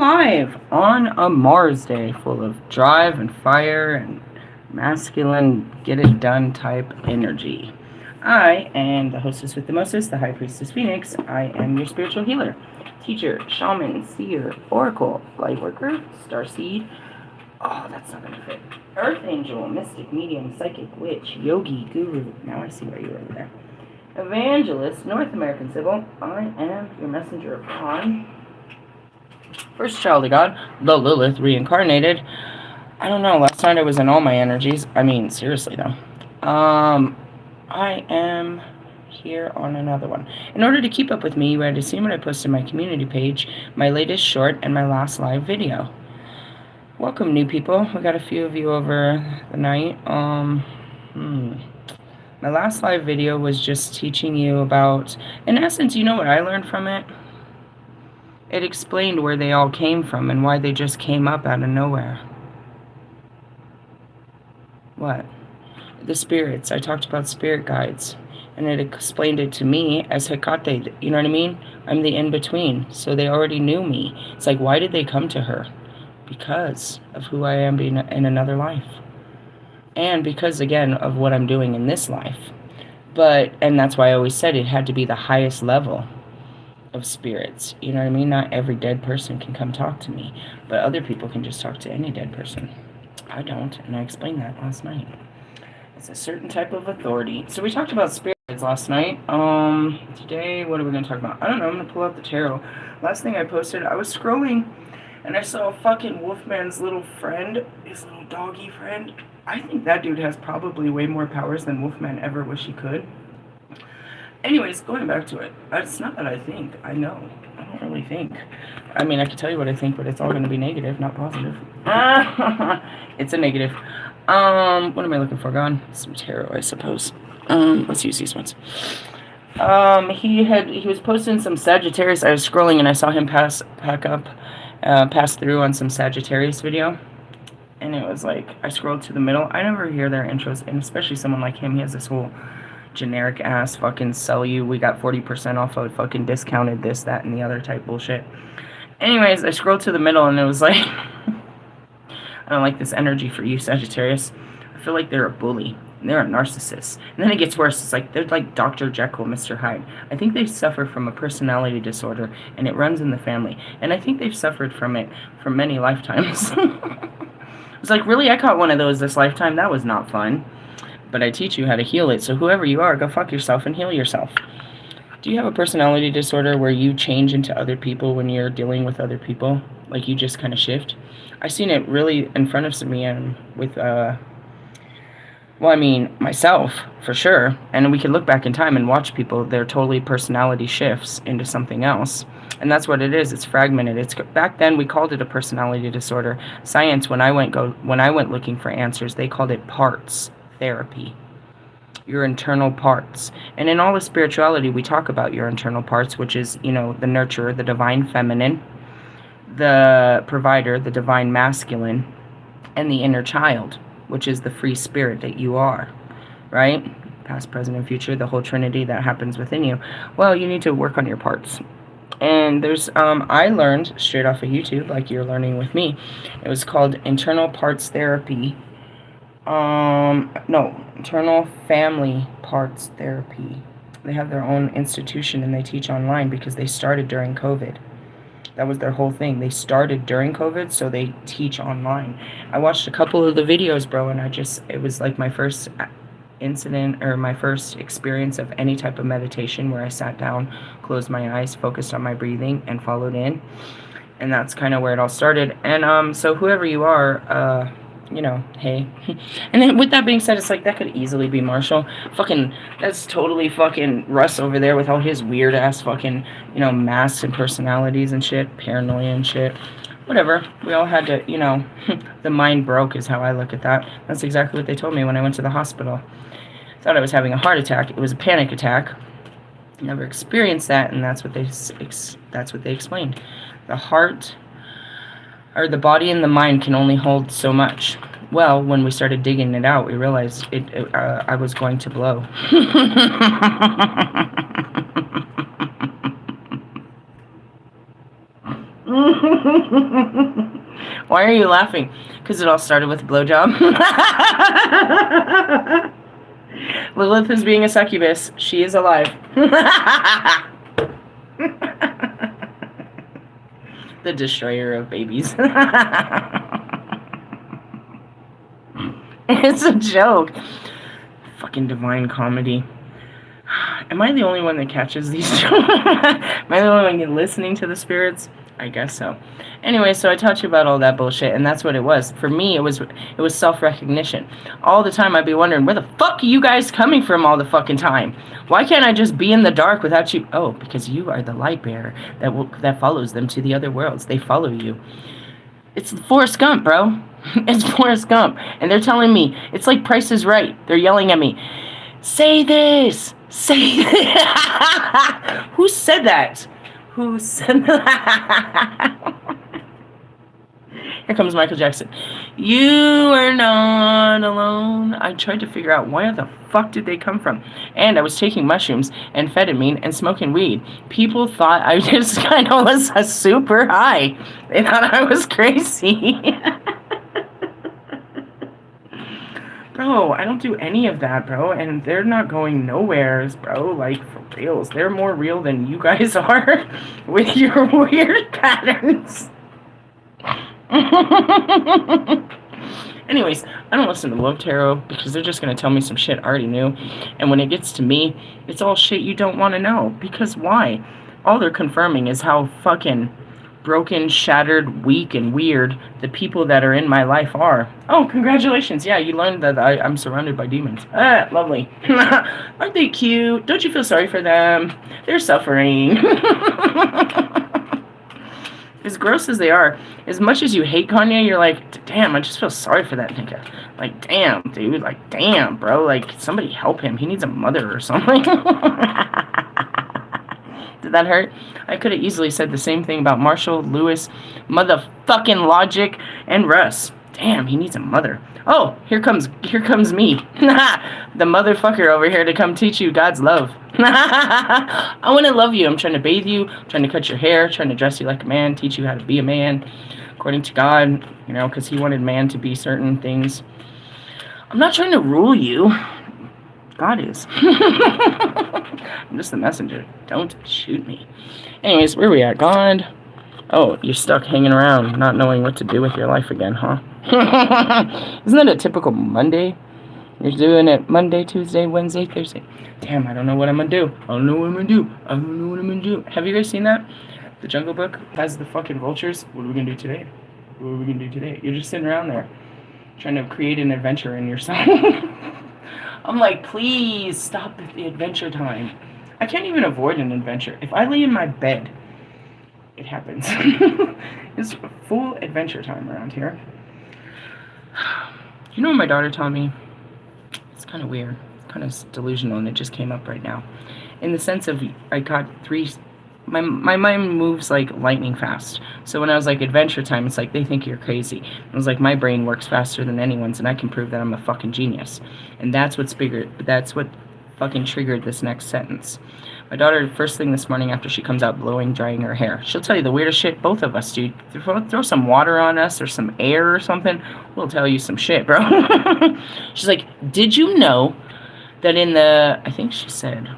live on a Mars day full of drive and fire and masculine, get it done type energy. I am the hostess with the mostest, the High Priestess Phoenix. I am your spiritual healer, teacher, shaman, seer, oracle, lightworker, starseed. Oh, that's not gonna fit. Earth angel, mystic, medium, psychic, witch, yogi, guru. Now I see why you were over there. Evangelist, North American civil. I am your messenger of Khan. First child of God, the Lilith reincarnated. I don't know. Last night I was in all my energies. I mean, seriously though. I am here on another one. In order to keep up with me, you had to see what I posted on my community page, my latest short, and my last live video. Welcome, new people. We got a few of you over the night. My last live video was just teaching you about, in essence, you know what I learned from it? It explained where they all came from and why they just came up out of nowhere. What? The spirits. I talked about spirit guides. And it explained it to me as Hecate. You know what I mean? I'm the in-between. So they already knew me. It's like, why did they come to her? Because of who I am in another life. And because, again, of what I'm doing in this life. And that's why I always said it had to be the highest level of spirits. You know what I mean? Not every dead person can come talk to me, but other people can just talk to any dead person. I don't, and I explained that last night. It's a certain type of authority. So we talked about spirits last night. Today, what are we going to talk about? I don't know. I'm going to pull out the tarot. Last thing I posted, I was scrolling, and I saw fucking Wolfman's little friend, his little doggy friend. I think that dude has probably way more powers than Wolfman ever wish he could. Anyways, going back to it, it's not that I think. I know. I don't really think. I mean, I can tell you what I think, but it's all going to be negative, not positive. It's a negative. What am I looking for? Gone? Some tarot, I suppose. Let's use these ones. He was posting some Sagittarius. I was scrolling and I saw him pass through on some Sagittarius video. And it was like, I scrolled to the middle. I never hear their intros, and especially someone like him. He has this whole generic ass fucking sell you, we got 40% off of fucking discounted this, that, and the other type bullshit. Anyways, I scrolled to the middle and it was like, I don't like this energy for you, Sagittarius. I feel like they're a bully. They're a narcissist. And then it gets worse. It's like, they're like Dr. Jekyll, Mr. Hyde. I think they suffer from a personality disorder, and it runs in the family. And I think they've suffered from it for many lifetimes. It's like, really? I caught one of those this lifetime? That was not fun. But I teach you how to heal it, so whoever you are, go fuck yourself and heal yourself. Do you have a personality disorder where you change into other people when you're dealing with other people? Like you just kind of shift? I've seen it really in front of me and with, myself, for sure. And we can look back in time and watch people, their totally personality shifts into something else. And that's what it is. It's fragmented. Back then we called it a personality disorder. Science, when I went looking for answers, they called it parts therapy. Your internal parts. And in all of spirituality, we talk about your internal parts, which is, the nurturer, the divine feminine, the provider, the divine masculine, and the inner child, which is the free spirit that you are, right? Past, present, and future, the whole trinity that happens within you. Well, you need to work on your parts. And there's, I learned straight off of YouTube, like you're learning with me. It was called Internal Parts Therapy. Internal Family Parts Therapy. They have their own institution and they teach online because they started during COVID. That was their whole thing. They started during COVID, so they teach online. I watched a couple of the videos, bro, and it was like my first incident or my first experience of any type of meditation where I sat down, closed my eyes, focused on my breathing, and followed in. And that's kind of where it all started. And so whoever you are, hey. And then with that being said, it's like, that could easily be Marshall. Fucking, that's totally fucking Russ over there with all his weird ass fucking, masks and personalities and shit, paranoia and shit. Whatever. We all had to, the mind broke is how I look at that. That's exactly what they told me when I went to the hospital. Thought I was having a heart attack. It was a panic attack. Never experienced that, and that's what they explained. The heart, or the body and the mind can only hold so much. Well, when we started digging it out, we realized I was going to blow. Why are you laughing? Because it all started with a blowjob. Lilith is being a succubus. She is alive. The destroyer of babies. It's a joke. Fucking divine comedy. Am I the only one that catches these jokes? Am I the only one listening to the spirits? I guess so. Anyway, so I taught you about all that bullshit, and that's what it was. For me, it was self-recognition. All the time I'd be wondering, where the fuck are you guys coming from all the fucking time? Why can't I just be in the dark without you? Oh, because you are the light bearer that follows them to the other worlds. They follow you. It's Forrest Gump, bro. It's Forrest Gump. And they're telling me, it's like Price is Right. They're yelling at me, say this! Say this! Who said that? Who said that? Here comes Michael Jackson. You are not alone. I tried to figure out where the fuck did they come from. And I was taking mushrooms, amphetamine, and smoking weed. People thought I just kind of was a super high. They thought I was crazy. Bro, I don't do any of that, bro. And they're not going nowheres, bro. Like, for reals. They're more real than you guys are with your weird patterns. Anyways, I don't listen to Love Tarot because they're just going to tell me some shit I already knew. And when it gets to me, it's all shit you don't want to know. Because why? All they're confirming is how fucking broken, shattered, weak, and weird the people that are in my life are. Oh, congratulations. Yeah, you learned that I'm surrounded by demons. Ah, lovely. Aren't they cute? Don't you feel sorry for them? They're suffering. As gross as they are, as much as you hate Kanye, you're like, damn, I just feel sorry for that nigga. Like, damn, dude. Like, damn, bro. Like, somebody help him. He needs a mother or something. Did that hurt? I could have easily said the same thing about Marshall, Lewis, motherfucking Logic, and Russ. Damn, he needs a mother. Oh, here comes me. The motherfucker over here to come teach you God's love. I want to love you. I'm trying to bathe you, trying to cut your hair, trying to dress you like a man, teach you how to be a man, according to God, you know, because he wanted man to be certain things. I'm not trying to rule you. God is. I'm just the messenger. Don't shoot me. Anyways, where are we at? God. Oh, you're stuck hanging around, not knowing what to do with your life again, huh? Isn't that a typical Monday? You're doing it Monday, Tuesday, Wednesday, Thursday. Damn, I don't know what I'm gonna do. I don't know what I'm gonna do. I don't know what I'm gonna do. Have you guys seen that? The Jungle Book has the fucking vultures. What are we gonna do today? What are we gonna do today? You're just sitting around there, trying to create an adventure in yourself. I'm like, please stop at the adventure time. I can't even avoid an adventure. If I lay in my bed, it happens. It's full adventure time around here. You know what my daughter taught me? It's kind of weird. It's kind of delusional, and it just came up right now. In the sense of, I got my mind moves like lightning fast. So when I was like, adventure time, it's like, they think you're crazy. I was like, my brain works faster than anyone's, and I can prove that I'm a fucking genius. And that's what's bigger. That's what fucking triggered this next sentence. My daughter, first thing this morning after she comes out blowing, drying her hair, she'll tell you the weirdest shit, both of us, dude. Throw some water on us or some air or something, we'll tell you some shit, bro. She's like, did you know that in the, I think she said,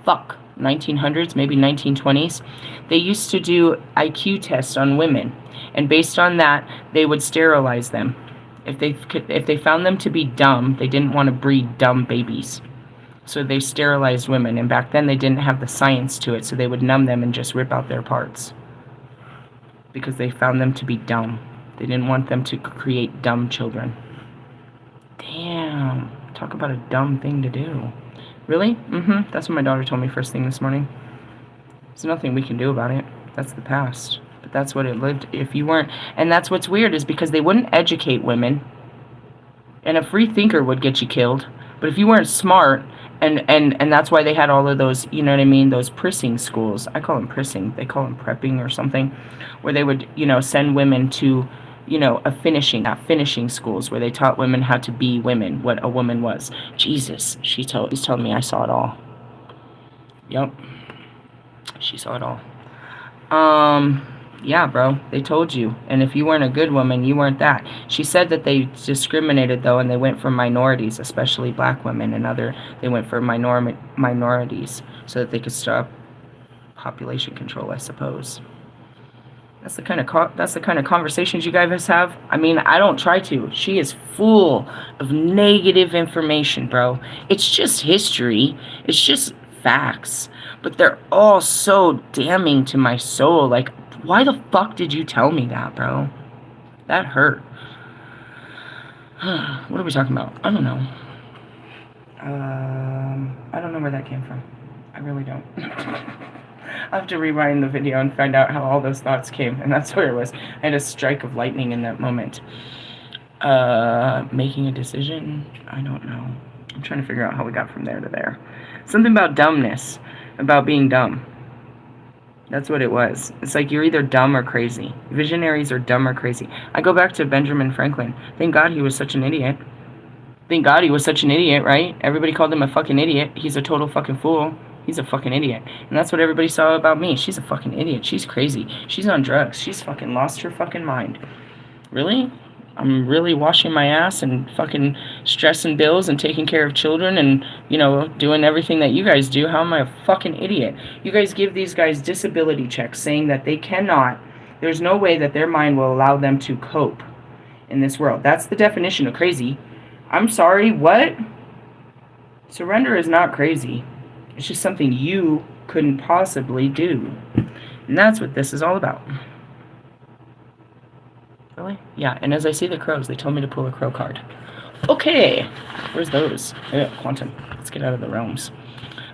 1900s, maybe 1920s, they used to do IQ tests on women, and based on that, they would sterilize them. If they found them to be dumb, they didn't want to breed dumb babies. So they sterilized women, and back then they didn't have the science to it, so they would numb them and just rip out their parts. Because they found them to be dumb. They didn't want them to create dumb children. Damn. Talk about a dumb thing to do. Really? Mm-hmm. That's what my daughter told me first thing this morning. There's nothing we can do about it. That's the past. But that's what it lived. If you weren't... And that's what's weird, is because they wouldn't educate women. And a free thinker would get you killed. But if you weren't smart... And that's why they had all of those, you know what I mean, those prissing schools. I call them prissing. They call them prepping or something. Where they would, you know, send women to, you know, finishing schools where they taught women how to be women, what a woman was. Jesus, he's telling me I saw it all. Yep. She saw it all. Yeah, bro, they told you. And if you weren't a good woman, you weren't that. She said that they discriminated, though, and they went for minorities, especially black women and they went for minorities so that they could stop population control, I suppose. That's the kind of conversations you guys have. I mean, I don't try to. She is full of negative information, bro. It's just history. It's just facts. But they're all so damning to my soul. Like, why the fuck did you tell me that, bro? That hurt. What are we talking about? I don't know. I don't know where that came from. I really don't. I'll have to rewind the video and find out how all those thoughts came. And that's where it was. I had a strike of lightning in that moment. Making a decision? I don't know. I'm trying to figure out how we got from there to there. Something about dumbness. About being dumb. That's what it was. It's like you're either dumb or crazy. Visionaries are dumb or crazy. I go back to Benjamin Franklin. Thank God he was such an idiot. Thank God he was such an idiot, right? Everybody called him a fucking idiot. He's a total fucking fool. He's a fucking idiot. And that's what everybody saw about me. She's a fucking idiot. She's crazy. She's on drugs. She's fucking lost her fucking mind. Really? I'm really washing my ass and fucking stressing bills and taking care of children and, you know, doing everything that you guys do. How am I a fucking idiot? You guys give these guys disability checks saying that they cannot, there's no way that their mind will allow them to cope in this world. That's the definition of crazy. I'm sorry, what? Surrender is not crazy. It's just something you couldn't possibly do. And that's what this is all about. Really? Yeah, and as I see the crows, they told me to pull a crow card. Okay, where's those? Yeah, quantum. Let's get out of the realms.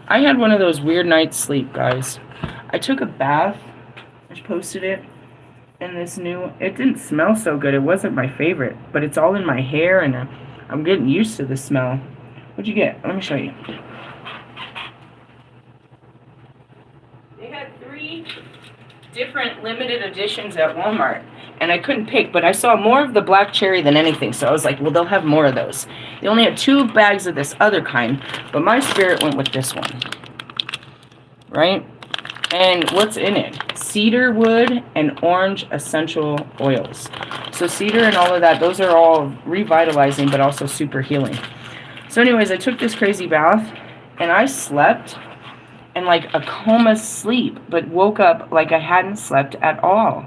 I had one of those weird nights sleep, guys. I took a bath. I just posted it in this new... It didn't smell so good. It wasn't my favorite, but it's all in my hair, and I'm getting used to the smell. What'd you get? Let me show you. They had 3 different limited editions at Walmart. And I couldn't pick, but I saw more of the black cherry than anything. So I was like, well, they'll have more of those. They only had 2 bags of this other kind, but my spirit went with this one. Right? And what's in it? Cedar wood and orange essential oils. So cedar and all of that, those are all revitalizing, but also super healing. So anyways, I took this crazy bath, and I slept in like a coma sleep, but woke up like I hadn't slept at all.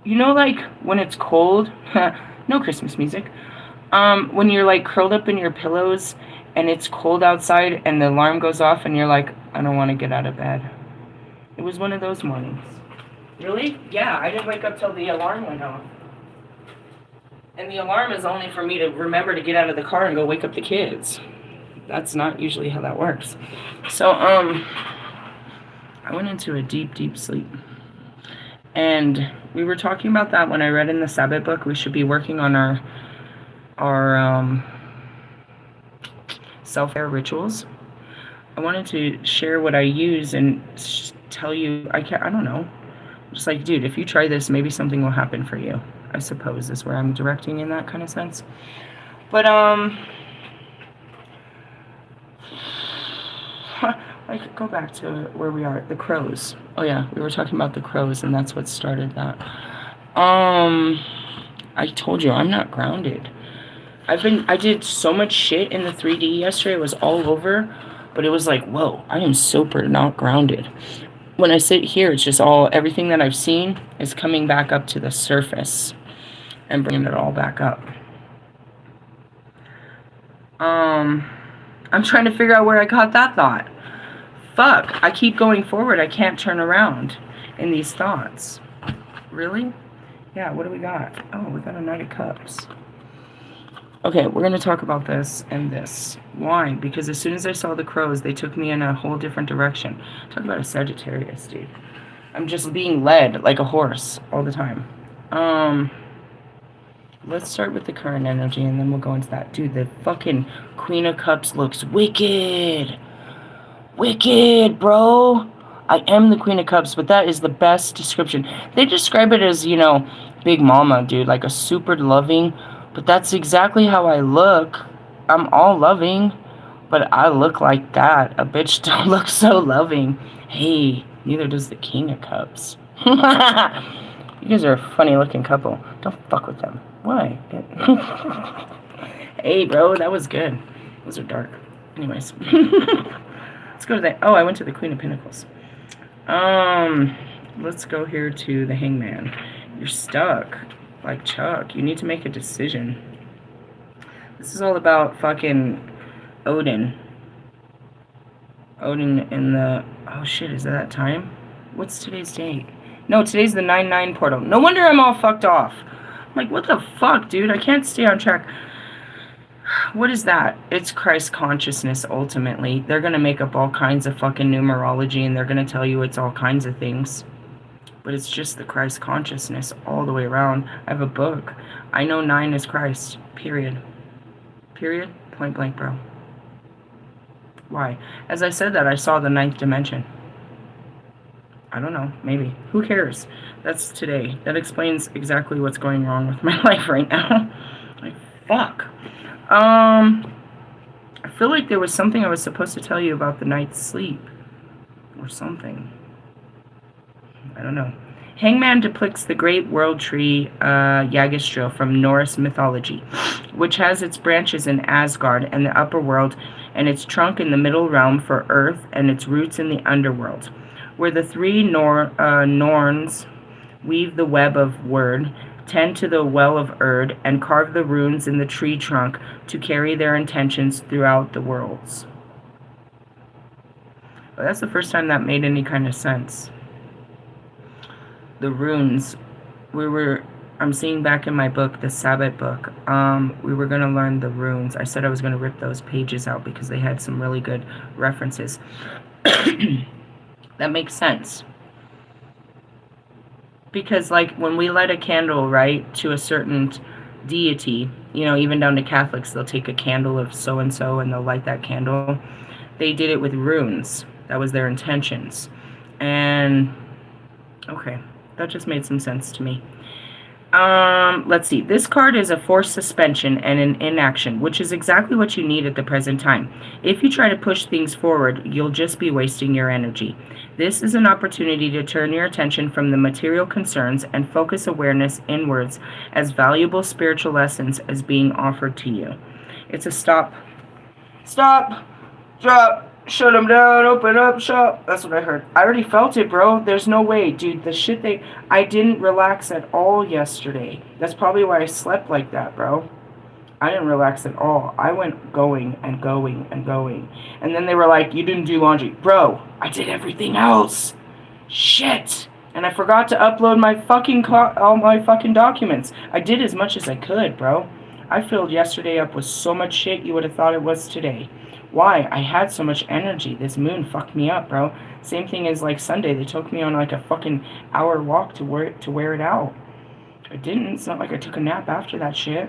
You know, like, when it's cold, no Christmas music, when you're, like, curled up in your pillows, and it's cold outside, and the alarm goes off, and you're like, I don't want to get out of bed. It was one of those mornings. Really? Yeah, I didn't wake up till the alarm went off. And the alarm is only for me to remember to get out of the car and go wake up the kids. That's not usually how that works. So, I went into a deep, deep sleep. And we were talking about that when I read in the Sabbath book. We should be working on our self-care rituals. I wanted to share what I use and tell you. I don't know. Just like, dude, if you try this, maybe something will happen for you. I suppose is where I'm directing in that kind of sense. But like, go back to where we are, the crows. Oh yeah, we were talking about the crows, and that's what started that. I told you, I'm not grounded. I did so much shit in the 3D yesterday, it was all over, but it was like, whoa, I am super not grounded. When I sit here, it's just everything that I've seen is coming back up to the surface and bringing it all back up. I'm trying to figure out where I got that thought. Fuck, I keep going forward. I can't turn around in these thoughts. Really? Yeah, what do we got? Oh, we got a Knight of Cups. Okay, we're going to talk about this and this. Why? Because as soon as I saw the crows, they took me in a whole different direction. Talk about a Sagittarius, dude. I'm just being led like a horse all the time. Let's start with the current energy, and then we'll go into that. Dude, the fucking Queen of Cups looks wicked. Wicked, bro. I am the Queen of Cups, but that is the best description. They describe it as, you know, Big Mama, dude, like a super loving, but that's exactly how I look. I'm all loving, but I look like that. A bitch don't look so loving. Hey, neither does the King of Cups. You guys are a funny looking couple. Don't fuck with them. Why? Hey, bro, that was good. Those are dark. Anyways. Let's go to the... Oh, I went to the Queen of Pentacles. Let's go here to the Hangman. You're stuck. Like Chuck. You need to make a decision. This is all about fucking Odin. Odin in the... Oh, shit, is that time? What's today's date? No, today's the 9/9 portal. No wonder I'm all fucked off. I'm like, what the fuck, dude? I can't stay on track. What is that? It's Christ consciousness, ultimately. They're going to make up all kinds of fucking numerology, and they're going to tell you it's all kinds of things. But it's just the Christ consciousness all the way around. I have a book. I know 9 is Christ. Period. Period. Point blank, bro. Why? As I said that, I saw the 9th dimension. I don't know. Maybe. Who cares? That's today. That explains exactly what's going wrong with my life right now. Like, fuck. I feel like there was something I was supposed to tell you about the night's sleep. Or something. I don't know. Hangman depicts the great world tree, Yggdrasil, from Norse mythology, which has its branches in Asgard and the upper world, and its trunk in the middle realm for Earth, and its roots in the underworld, where the three Norns weave the web of word, tend to the well of Erd, and carve the runes in the tree trunk to carry their intentions throughout the worlds. Well, that's the first time that made any kind of sense. The runes, I'm seeing back in my book, the Sabbath book, we were going to learn the runes. I said I was going to rip those pages out because they had some really good references. That makes sense. Because, like, when we light a candle, right, to a certain deity, you know, even down to Catholics, they'll take a candle of so-and-so and they'll light that candle. They did it with runes. That was their intentions. And, okay, that just made some sense to me. Let's see. This card is a forced suspension and an inaction, which is exactly what you need at the present time. If you try to push things forward, you'll just be wasting your energy. This is an opportunity to turn your attention from the material concerns and focus awareness inwards as valuable spiritual lessons as being offered to you. It's a stop, drop, shut them down, open up shop. That's what I heard. I already felt it, bro. There's no way, dude. The shit I didn't relax at all yesterday. That's probably why I slept like that, bro. I didn't relax at all. I went going and going and going. And then they were like, you didn't do laundry. Bro, I did everything else. Shit. And I forgot to upload my fucking all my fucking documents. I did as much as I could, bro. I filled yesterday up with so much shit you would have thought it was today. Why? I had so much energy. This moon fucked me up, bro. Same thing as like Sunday. They took me on like a fucking hour walk to wear it out. I didn't. It's not like I took a nap after that shit.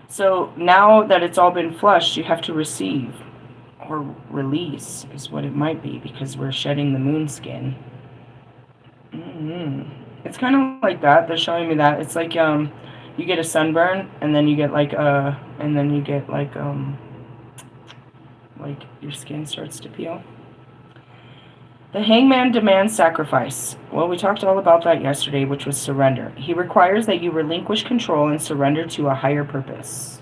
So now that it's all been flushed, you have to receive or release is what it might be, because we're shedding the moon skin. It's kind of like that. They're showing me that. It's like you get a sunburn and then you get like your skin starts to peel. The Hangman demands sacrifice. Well, we talked all about that yesterday, which was surrender. He requires that you relinquish control and surrender to a higher purpose.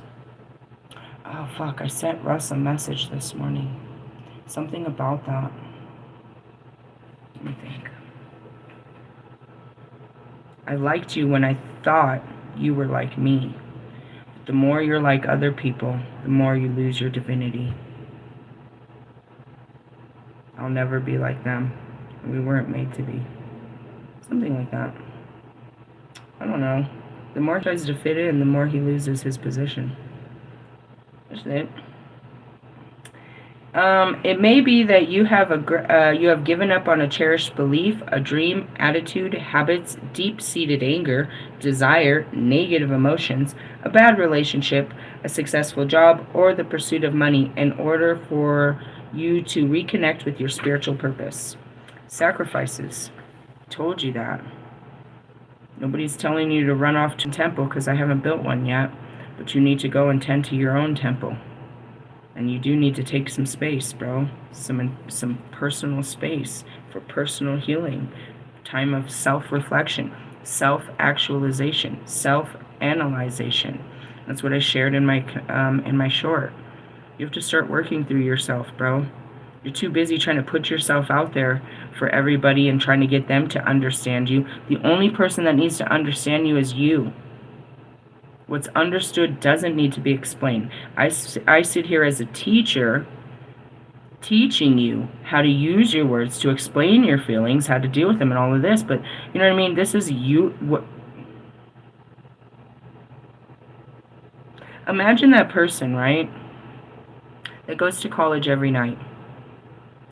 Oh, fuck. I sent Russ a message this morning. Something about that. Let me think. I liked you when I thought you were like me. The more you're like other people, the more you lose your divinity. I'll never be like them. We weren't made to be. Something like that. I don't know. The more he tries to fit in, the more he loses his position. That's it. It may be that you have given up on a cherished belief, a dream, attitude, habits, deep-seated anger, desire, negative emotions, a bad relationship, a successful job, or the pursuit of money in order for you to reconnect with your spiritual purpose. Sacrifices. Told you that. Nobody's telling you to run off to a temple because I haven't built one yet, but you need to go and tend to your own temple. And you do need to take some space, bro. Some personal space for personal healing. time of self-reflection, self-actualization, self-analyzation. That's what I shared in my short. You have to start working through yourself, bro. You're too busy trying to put yourself out there for everybody and trying to get them to understand you. The only person that needs to understand you is you. What's understood doesn't need to be explained. I sit here as a teacher teaching you how to use your words to explain your feelings, how to deal with them and all of this, but you know what I mean? This is you. Imagine that person, right, that goes to college every night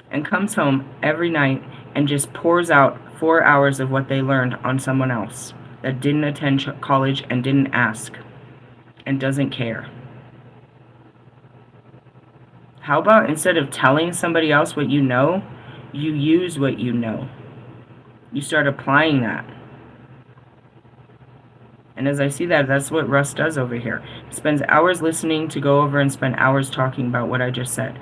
and comes home every night and just pours out 4 hours of what they learned on someone else that didn't attend college and didn't ask and doesn't care. How about instead of telling somebody else what you know, you use what you know. You start applying that. And as I see that, that's what Russ does over here. He spends hours listening to go over and spend hours talking about what I just said.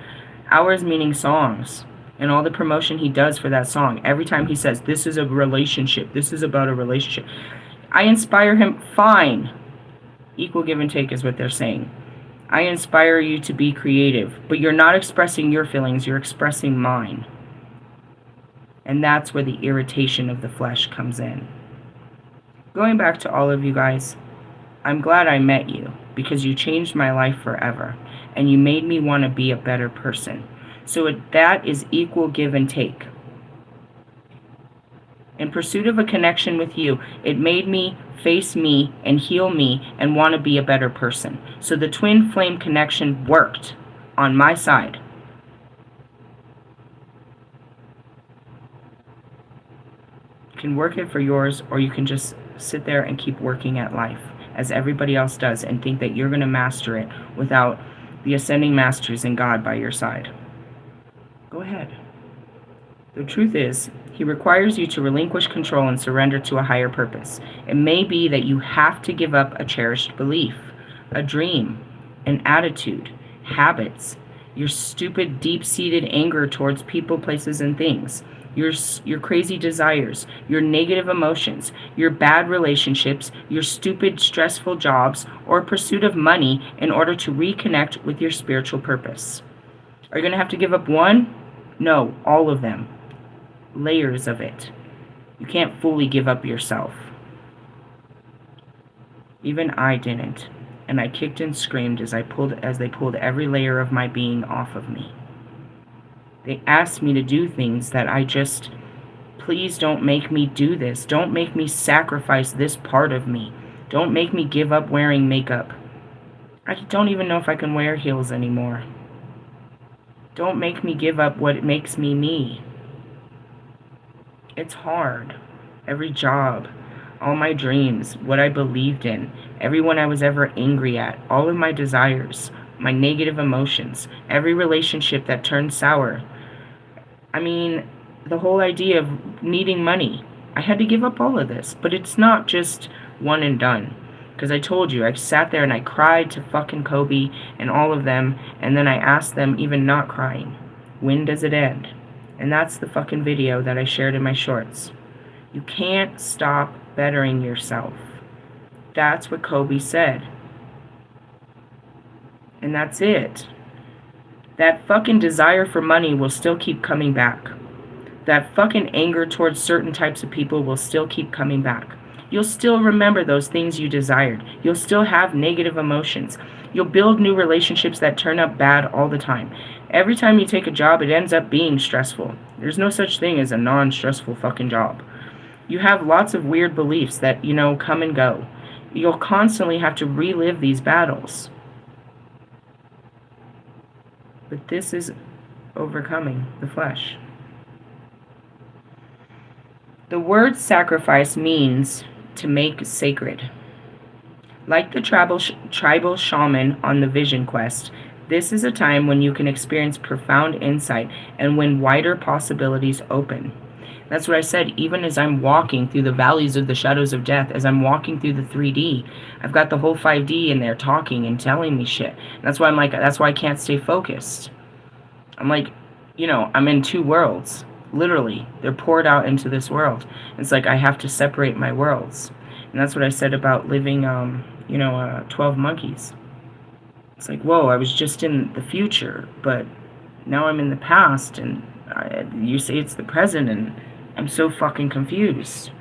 Hours meaning songs. And all the promotion he does for that song. Every time he says, this is a relationship. This is about a relationship. I inspire him. Fine. Equal give and take is what they're saying. I inspire you to be creative. But you're not expressing your feelings. You're expressing mine. And that's where the irritation of the flesh comes in. Going back to all of you guys, I'm glad I met you because you changed my life forever and you made me want to be a better person. So that is equal give and take. In pursuit of a connection with you, it made me face me and heal me and want to be a better person. So the twin flame connection worked on my side. You can work it for yours, or you can just sit there and keep working at life as everybody else does and think that you're going to master it without the ascending masters and God by your side. Go ahead. The truth is, he requires you to relinquish control and surrender to a higher purpose. It may be that you have to give up a cherished belief, a dream, an attitude, habits, your stupid, deep-seated anger towards people, places, and things, your crazy desires, your negative emotions, your bad relationships, your stupid, stressful jobs, or pursuit of money in order to reconnect with your spiritual purpose. Are you going to have to give up one? No, all of them. Layers of it. You can't fully give up yourself. Even I didn't, and I kicked and screamed as they pulled every layer of my being off of me. They asked me to do things that please don't make me do this. Don't make me sacrifice this part of me. Don't make me give up wearing makeup. I don't even know if I can wear heels anymore. Don't make me give up what makes me me. It's hard. Every job, all my dreams, what I believed in, everyone I was ever angry at, all of my desires, my negative emotions, every relationship that turned sour. I mean, the whole idea of needing money. I had to give up all of this, but it's not just one and done. Because I told you, I sat there and I cried to fucking Kobe and all of them, and then I asked them, even not crying, when does it end? And that's the fucking video that I shared in my shorts. You can't stop bettering yourself. That's what Kobe said. And that's it. That fucking desire for money will still keep coming back. That fucking anger towards certain types of people will still keep coming back. You'll still remember those things you desired. You'll still have negative emotions. You'll build new relationships that turn up bad all the time. Every time you take a job, it ends up being stressful. There's no such thing as a non-stressful fucking job. You have lots of weird beliefs that, come and go. You'll constantly have to relive these battles. But this is overcoming the flesh. The word sacrifice means to make sacred. Like the tribal shaman on the vision quest, this is a time when you can experience profound insight and when wider possibilities open. That's what I said, even as I'm walking through the valleys of the shadows of death, as I'm walking through the 3D, I've got the whole 5D in there talking and telling me shit. That's why I can't stay focused. I'm like, I'm in two worlds. Literally, they're poured out into this world. It's like I have to separate my worlds. And that's what I said about living, 12 monkeys. It's like, whoa, I was just in the future, but now I'm in the past, and you say it's the present, and I'm so fucking confused.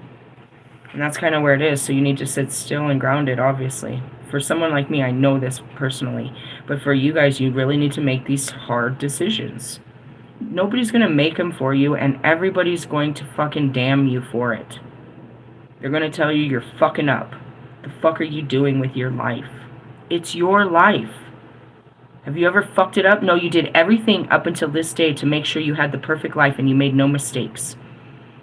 And that's kind of where it is. So you need to sit still and grounded, obviously. For someone like me, I know this personally. But for you guys, you really need to make these hard decisions. Nobody's going to make them for you, and everybody's going to fucking damn you for it. They're going to tell you you're fucking up. The fuck are you doing with your life? It's your life. Have you ever fucked it up? No, you did everything up until this day to make sure you had the perfect life and you made no mistakes.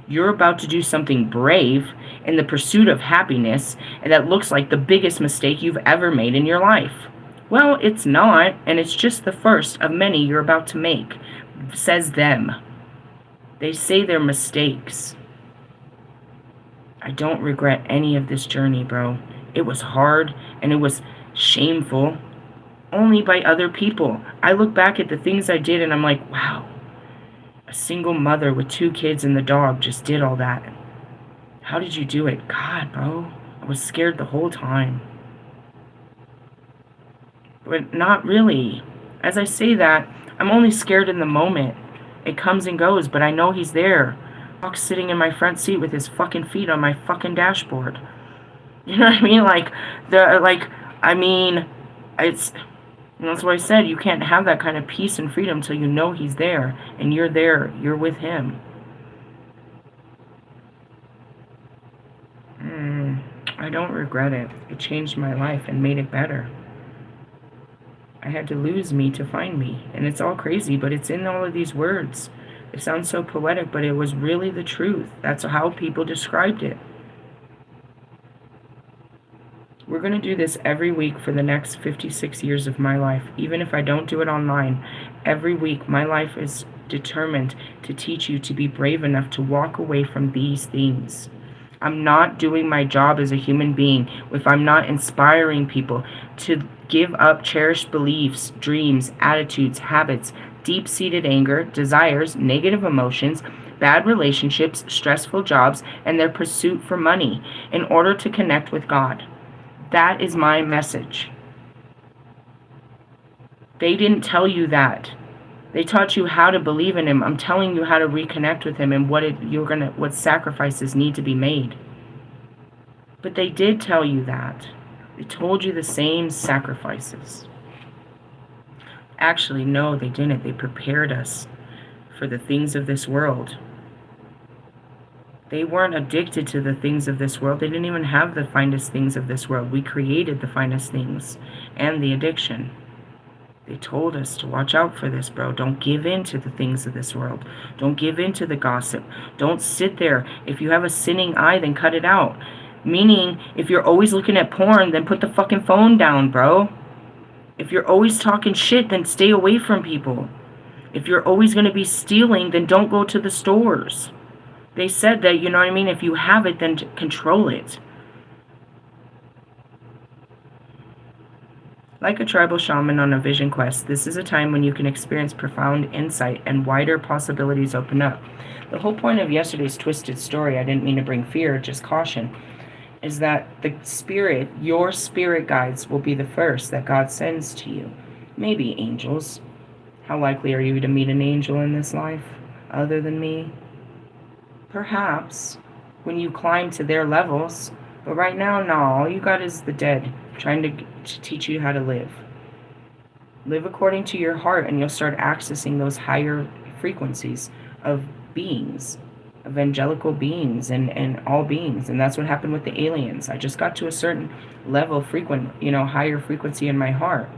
You're about to do something brave in the pursuit of happiness, and that looks like the biggest mistake you've ever made in your life. Well, it's not, and it's just the first of many you're about to make, says them. They say they're mistakes. I don't regret any of this journey, bro. It was hard, and it was shameful, only by other people. I look back at the things I did, and I'm like, wow. A single mother with 2 kids and the dog just did all that. How did you do it? God, bro. I was scared the whole time. But not really. As I say that, I'm only scared in the moment. It comes and goes, but I know he's there. Dog's sitting in my front seat with his fucking feet on my fucking dashboard. You know what I mean? It's... And that's why I said you can't have that kind of peace and freedom until you know he's there, and you're there, you're with him. I don't regret it. It changed my life and made it better. I had to lose me to find me, and it's all crazy, but it's in all of these words. It sounds so poetic, but it was really the truth. That's how people described it. We're going to do this every week for the next 56 years of my life. Even if I don't do it online, every week my life is determined to teach you to be brave enough to walk away from these things. I'm not doing my job as a human being if I'm not inspiring people to give up cherished beliefs, dreams, attitudes, habits, deep-seated anger, desires, negative emotions, bad relationships, stressful jobs, and their pursuit for money in order to connect with God. That is my message. They didn't tell you that. They taught you how to believe in him. I'm telling you how to reconnect with him and what sacrifices need to be made. But they did tell you that. They told you the same sacrifices. Actually, no, they didn't. They prepared us for the things of this world. They weren't addicted to the things of this world. They didn't even have the finest things of this world. We created the finest things and the addiction. They told us to watch out for this, bro. Don't give in to the things of this world. Don't give in to the gossip. Don't sit there. If you have a sinning eye, then cut it out. Meaning, if you're always looking at porn, then put the fucking phone down, bro. If you're always talking shit, then stay away from people. If you're always going to be stealing, then don't go to the stores. They said that, you know what I mean, if you have it, then control it. Like a tribal shaman on a vision quest, this is a time when you can experience profound insight and wider possibilities open up. The whole point of yesterday's twisted story, I didn't mean to bring fear, just caution, is that the spirit, your spirit guides, will be the first that God sends to you. Maybe angels. How likely are you to meet an angel in this life, other than me? Perhaps, when you climb to their levels. But right now, no, all you got is the dead, trying to teach you how to live. Live according to your heart, and you'll start accessing those higher frequencies of beings, of angelical beings, and all beings. And that's what happened with the aliens. I just got to a certain level, higher frequency in my heart,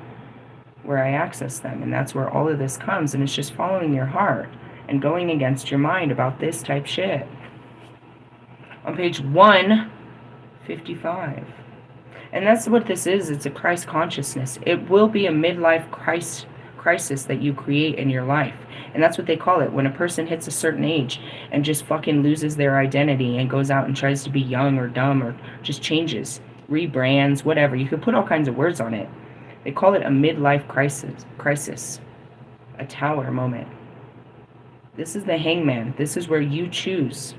where I access them. And that's where all of this comes. And it's just following your heart and going against your mind about this type shit. On page 155. And that's what this is. It's a Christ consciousness. It will be a midlife crisis that you create in your life. And that's what they call it. When a person hits a certain age and just fucking loses their identity and goes out and tries to be young or dumb or just changes, rebrands, whatever. You could put all kinds of words on it. They call it a midlife crisis. A tower moment. This is the Hangman. This is where you choose.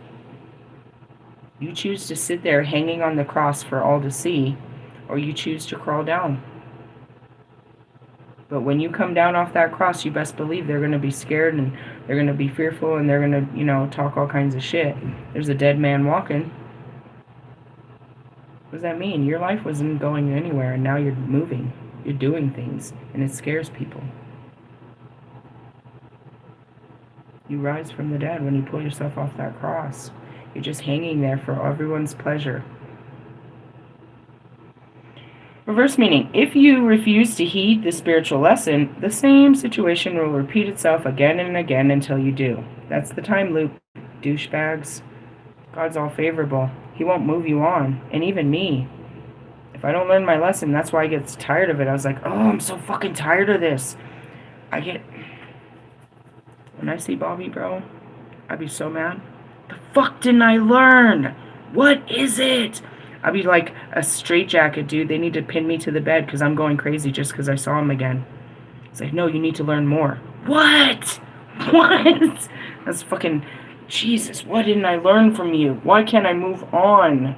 You choose to sit there hanging on the cross for all to see, or you choose to crawl down. But when you come down off that cross, you best believe they're going to be scared and they're going to be fearful and they're going to, talk all kinds of shit. There's a dead man walking. What does that mean? Your life wasn't going anywhere and now you're moving. You're doing things and it scares people. You rise from the dead when you pull yourself off that cross. You're just hanging there for everyone's pleasure. Reverse meaning, if you refuse to heed the spiritual lesson, the same situation will repeat itself again and again until you do. That's the time loop, douchebags. God's all favorable. He won't move you on. And even me. If I don't learn my lesson, that's why I get tired of it. I was like, oh, I'm so fucking tired of this. When I see Bobby, bro, I'd be so mad. The fuck didn't I learn? What is it? I'd be like a straitjacket, dude. They need to pin me to the bed because I'm going crazy just because I saw him again. It's like, no, you need to learn more. What? What? That's fucking... Jesus, what didn't I learn from you? Why can't I move on?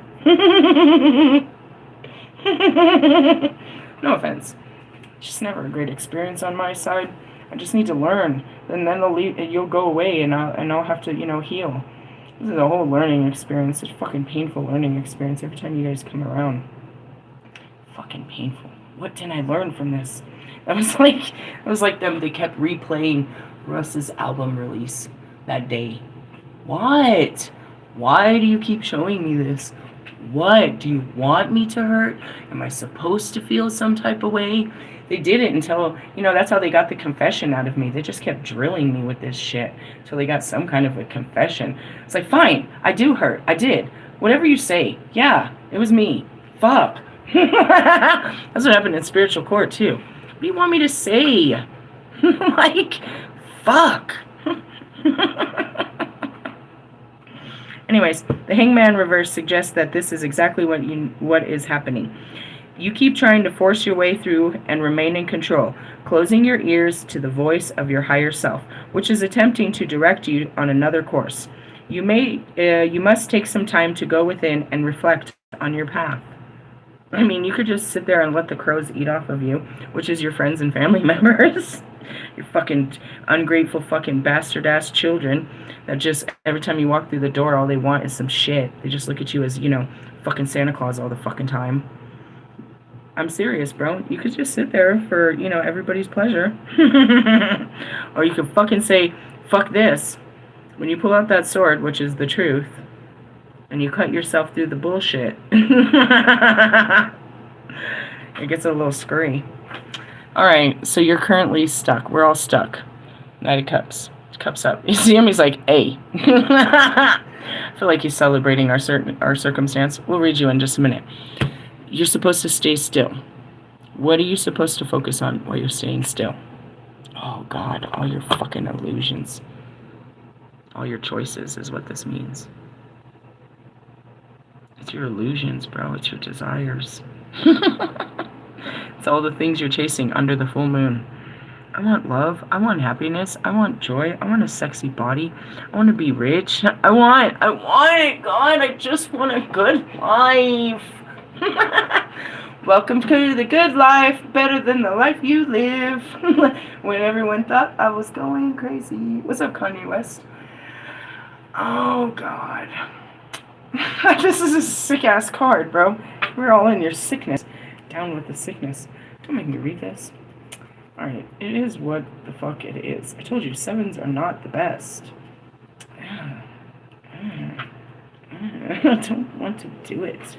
No offense. It's just never a great experience on my side. I just need to learn. And then you'll go away and I'll have to, heal. This is a whole learning experience. It's a fucking painful learning experience every time you guys come around. Fucking painful. What did I learn from this? It was like them. They kept replaying Russ's album release that day. What? Why do you keep showing me this? What? Do you want me to hurt? Am I supposed to feel some type of way? They did it until, that's how they got the confession out of me. They just kept drilling me with this shit until they got some kind of a confession. It's like, fine, I do hurt. I did. Whatever you say. Yeah, it was me. Fuck. That's what happened in spiritual court, too. What do you want me to say? Like, fuck. Anyways, the Hangman reverse suggests that this is exactly what is happening. You keep trying to force your way through and remain in control, closing your ears to the voice of your higher self, which is attempting to direct you on another course. You must take some time to go within and reflect on your path. I mean, you could just sit there and let the crows eat off of you, which is your friends and family members. Your fucking ungrateful fucking bastard-ass children that just, every time you walk through the door, all they want is some shit. They just look at you as, fucking Santa Claus all the fucking time. I'm serious, bro. You could just sit there for, everybody's pleasure. Or you could fucking say, fuck this. When you pull out that sword, which is the truth, and you cut yourself through the bullshit, it gets a little scurry. Alright, so you're currently stuck. We're all stuck. Knight of Cups. Cups up. You see him? He's like, hey. I feel like he's celebrating our circumstance. We'll read you in just a minute. You're supposed to stay still. What are you supposed to focus on while you're staying still? Oh, God, all your fucking illusions. All your choices is what this means. It's your illusions, bro. It's your desires. It's all the things you're chasing under the full moon. I want love. I want happiness. I want joy. I want a sexy body. I want to be rich. I want it, God. I just want a good life. Welcome to the good life, better than the life you live. When everyone thought I was going crazy. What's up, Kanye West? Oh, God. This is a sick-ass card, bro. We're all in your sickness. Down with the sickness. Don't make me read this. Alright, it is what the fuck it is. I told you, 7s are not the best. I don't want to do it.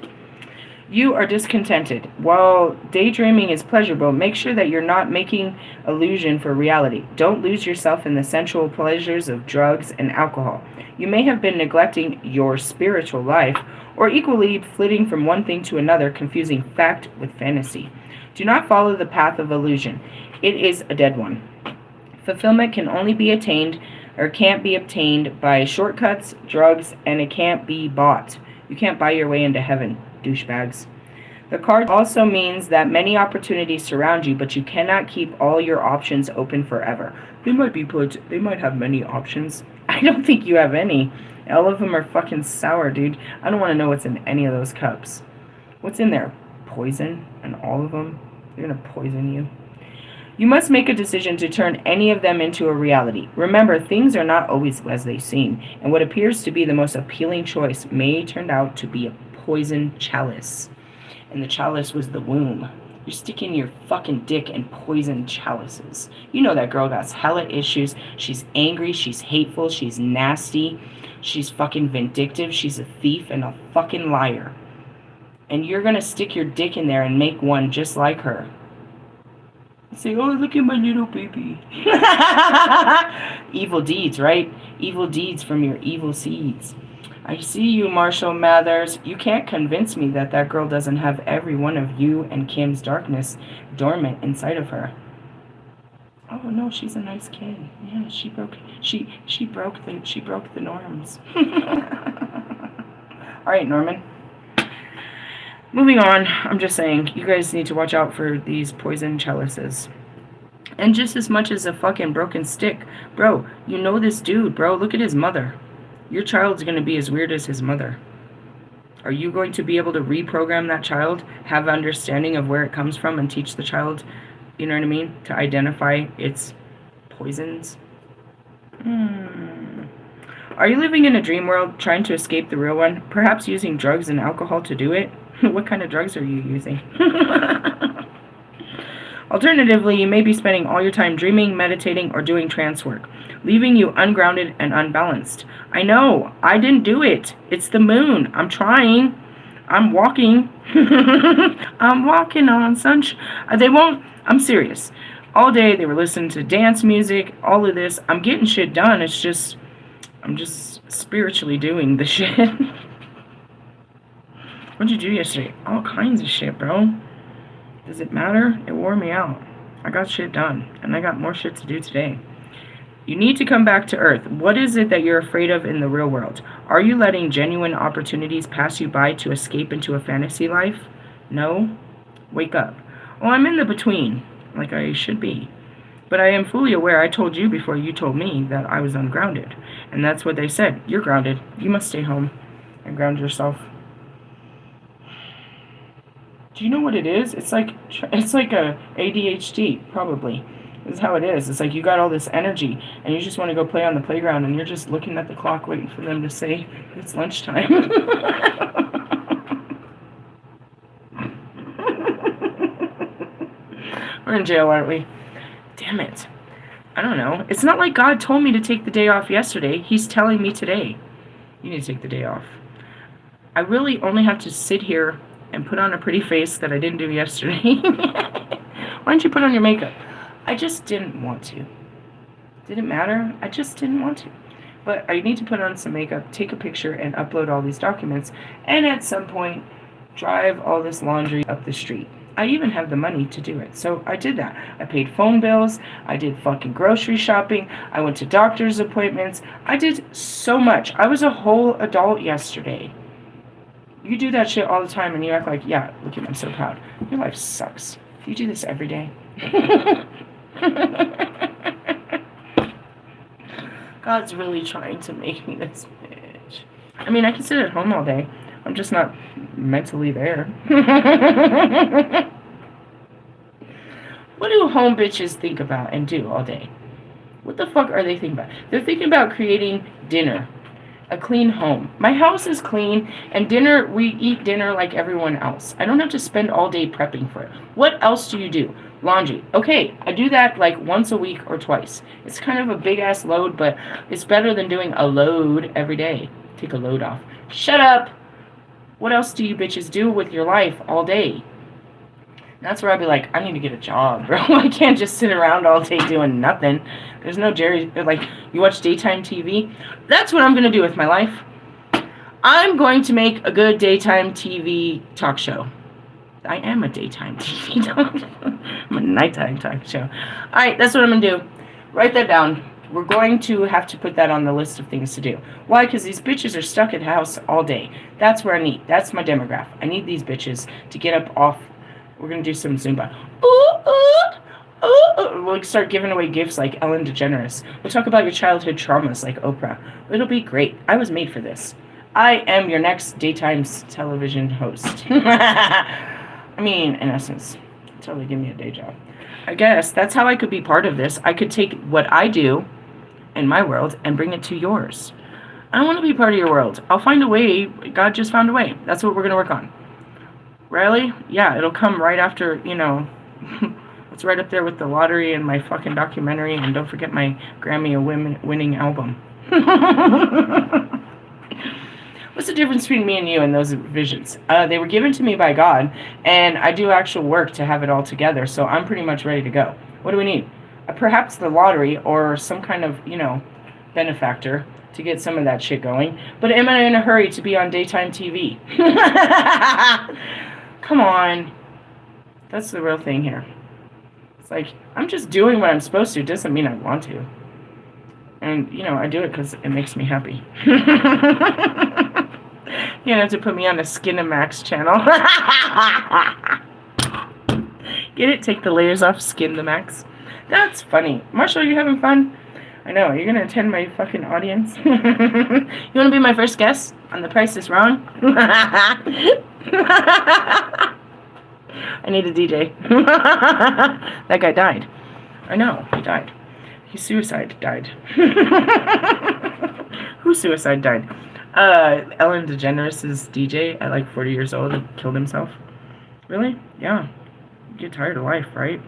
You are discontented. While daydreaming is pleasurable, make sure that you're not making illusion for reality. Don't lose yourself in the sensual pleasures of drugs and alcohol. You may have been neglecting your spiritual life, or equally flitting from one thing to another, confusing fact with fantasy. Do not follow the path of illusion. It is a dead one. Fulfillment can only be attained or can't be obtained by shortcuts, drugs, and it can't be bought. You can't buy your way into heaven, douchebags. The card also means that many opportunities surround you, but you cannot keep all your options open forever. They might have many options. I don't think you have any. All of them are fucking sour, dude. I don't want to know what's in any of those cups. What's in there? Poison? And all of them? They're gonna poison you. You must make a decision to turn any of them into a reality. Remember, things are not always as they seem, and what appears to be the most appealing choice may turn out to be a poison chalice. And the chalice was the womb. You're sticking your fucking dick in poison chalices. You know that girl got hella issues. She's angry, she's hateful, she's nasty, she's fucking vindictive, she's a thief and a fucking liar. And you're gonna stick your dick in there and make one just like her. Say, oh, look at my little baby. Evil deeds, right? Evil deeds from your evil seeds. I see you, Marshall Mathers. You can't convince me that that girl doesn't have every one of you and Kim's darkness dormant inside of her. Oh no, she's a nice kid. Yeah, she broke the norms. All right, Norman. Moving on, I'm just saying, you guys need to watch out for these poison chalices. And just as much as a fucking broken stick. Bro, you know this dude, bro. Look at his mother. Your child's going to be as weird as his mother. Are you going to be able to reprogram that child, have understanding of where it comes from, and teach the child, you know what I mean, to identify its poisons? Are you living in a dream world, trying to escape the real one? Perhaps using drugs and alcohol to do it? What kind of drugs are you using? Alternatively, you may be spending all your time dreaming, meditating, or doing trance work, leaving you ungrounded and unbalanced. I know, I didn't do it. It's the moon. I'm trying. I'm walking. I'm walking on sunshine. I'm serious. All day they were listening to dance music, all of this. I'm getting shit done. It's just, I'm just spiritually doing the shit. What'd you do yesterday? All kinds of shit, bro. Does it matter? It wore me out. I got shit done, and I got more shit to do today. You need to come back to Earth. What is it that you're afraid of in the real world? Are you letting genuine opportunities pass you by to escape into a fantasy life? No? Wake up. Oh, I'm in the between, like I should be. But I am fully aware I told you before you told me that I was ungrounded. And that's what they said. You're grounded. You must stay home and ground yourself. Do you know what it is? It's like a ADHD, probably. This is how it is. It's like you got all this energy, and you just want to go play on the playground, and you're just looking at the clock waiting for them to say it's lunchtime. We're in jail, aren't we? Damn it. I don't know. It's not like God told me to take the day off yesterday. He's telling me today. You need to take the day off. I really only have to sit here and put on a pretty face that I didn't do yesterday. Why don't you put on your makeup? I just didn't want to. Did it matter? I just didn't want to. But I need to put on some makeup, take a picture, and upload all these documents, and at some point, drive all this laundry up the street. I even have the money to do it. So I did that. I paid phone bills. I did fucking grocery shopping. I went to doctor's appointments. I did so much. I was a whole adult yesterday. You do that shit all the time and you act like, yeah, look at me, I'm so proud. Your life sucks. You do this every day. God's really trying to make me this bitch. I mean, I can sit at home all day. I'm just not mentally there. What do home bitches think about and do all day? What the fuck are they thinking about? They're thinking about creating dinner. A clean home. My house is clean, and dinner, we eat dinner like everyone else. I don't have to spend all day prepping for it. What else do you do? Laundry. Okay, I do that like once a week or twice. It's kind of a big-ass load, but it's better than doing a load every day. Take a load off. Shut up! What else do you bitches do with your life all day? That's where I'd be like, I need to get a job, bro. I can't just sit around all day doing nothing. There's no Jerry, like, you watch daytime TV? That's what I'm going to do with my life. I'm going to make a good daytime TV talk show. I am a daytime TV talk show. I'm a nighttime talk show. Alright, that's what I'm going to do. Write that down. we're going to have to put that on the list of things to do. Why? Because these bitches are stuck at the house all day. That's where I need. That's my demographic. I need these bitches to get up off. We're going to do some Zumba. Ooh, ooh, ooh. We'll start giving away gifts like Ellen DeGeneres. We'll talk about your childhood traumas like Oprah. It'll be great. I was made for this. I am your next daytime television host. I mean, in essence, totally give me a day job. I guess that's how I could be part of this. I could take what I do in my world and bring it to yours. I don't want to be part of your world. I'll find a way. God just found a way. That's what we're going to work on. Really? Yeah, it'll come right after, you know, it's right up there with the lottery and my fucking documentary. And don't forget my Grammy-winning album. What's the difference between me and you and those visions? They were given to me by God, and I do actual work to have it all together, so I'm pretty much ready to go. What do we need? Perhaps the lottery or some kind of, you know, benefactor to get some of that shit going. But am I in a hurry to be on daytime TV? Come on. That's the real thing here. It's like, I'm just doing what I'm supposed to. It doesn't mean I want to. And, you know, I do it because it makes me happy. You don't have to put me on the Skinamax channel. Get it? Take the layers off, Skin the Max. That's funny. Marshall, are you having fun? I know. You're going to attend my fucking audience? You want to be my first guest on The Price is Wrong? I need a DJ. That guy died. I know. He died. He suicide died. Who suicide died? Ellen DeGeneres' DJ at like 40 years old and killed himself. Really? Yeah. You get tired of life, right?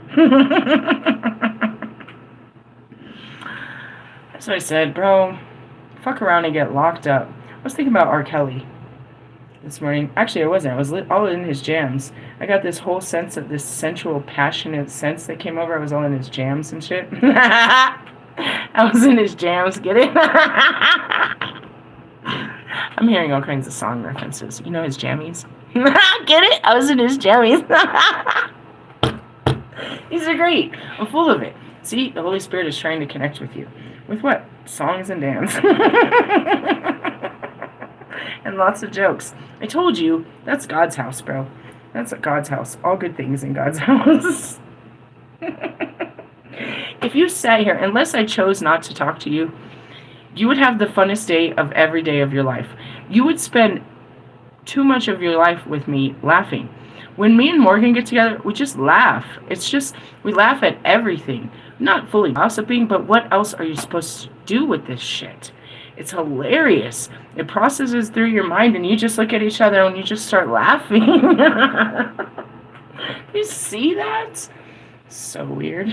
That's what I said, bro. Fuck around and get locked up. I was thinking about R. Kelly this morning. Actually, I wasn't. I was all in his jams. I got this whole sense of this sensual, passionate sense that came over. I was all in his jams and shit. I was in his jams. Get it? I'm hearing all kinds of song references. You know his jammies? Get it? I was in his jammies. These are great. I'm full of it. See, the Holy Spirit is trying to connect with you. With what? Songs and dance. And lots of jokes. I told you, that's God's house, bro. That's God's house. All good things in God's house. If you sat here, unless I chose not to talk to you, you would have the funnest day of every day of your life. You would spend too much of your life with me laughing. When me and Morgan get together, we just laugh. It's just, we laugh at everything. Not fully gossiping, but what else are you supposed to do with this shit? It's hilarious. It processes through your mind, and you just look at each other and you just start laughing. You see that? So weird.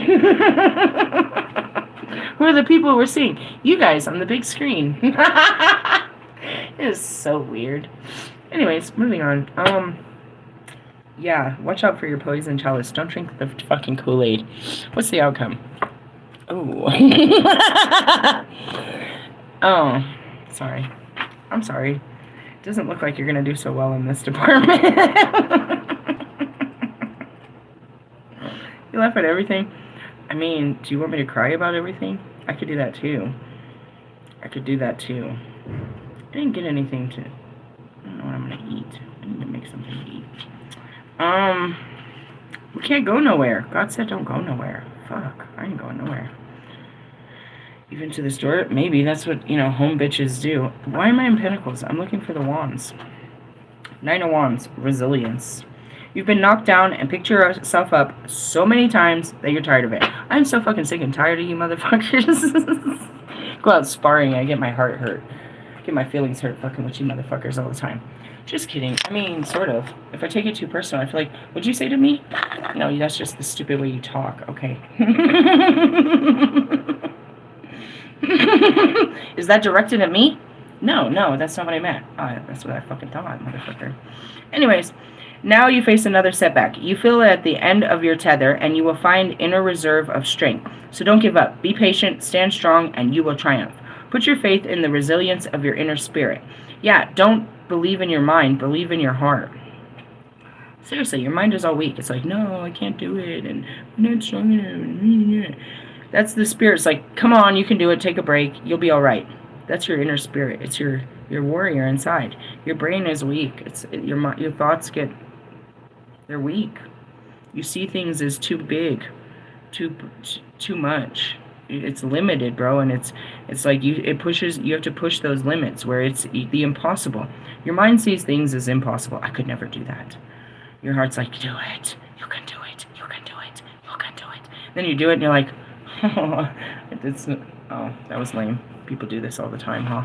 Who are the people we're seeing? You guys on the big screen. It is so weird. Anyways, moving on. Yeah, watch out for your poison chalice. Don't drink the fucking Kool-Aid. What's the outcome? Oh. Oh, sorry. I'm sorry. It doesn't look like you're going to do so well in this department. You laugh at everything? I mean, do you want me to cry about everything? I could do that too. I didn't get anything to... I don't know what I'm going to eat. I need to make something to eat. We can't go nowhere. God said don't go nowhere. Fuck, I ain't going nowhere. Even to the store? Maybe. That's what, you know, home bitches do. Why am I in Pentacles? I'm looking for the Wands. Nine of Wands. Resilience. You've been knocked down and picked yourself up so many times that you're tired of it. I'm so fucking sick and tired of you motherfuckers. Go out sparring, I get my heart hurt. Get my feelings hurt fucking with you motherfuckers all the time. Just kidding. I mean, sort of. If I take it too personal, I feel like, what'd you say to me? No, that's just the stupid way you talk. Okay. Is that directed at me? No, that's not what I meant. That's what I fucking thought, motherfucker. Anyways, now you face another setback. You feel at the end of your tether, and you will find inner reserve of strength. So don't give up. Be patient, stand strong, and you will triumph. Put your faith in the resilience of your inner spirit. Yeah, don't believe in your mind. Believe in your heart. Seriously, your mind is all weak. It's like, no, I can't do it, and I'm not strong enough. That's the spirit's like, come on, you can do it, take a break, you'll be all right. That's your inner spirit. It's your warrior inside. Your brain is weak. It's your thoughts they're weak. You see things as too big, too much. It's limited, bro, and it's like you have to push those limits where it's the impossible. Your mind sees things as impossible. I could never do that. Your heart's like, do it. You can do it. You can do it. You can do it. Then you do it and you're like, oh, that was lame. People do this all the time, huh?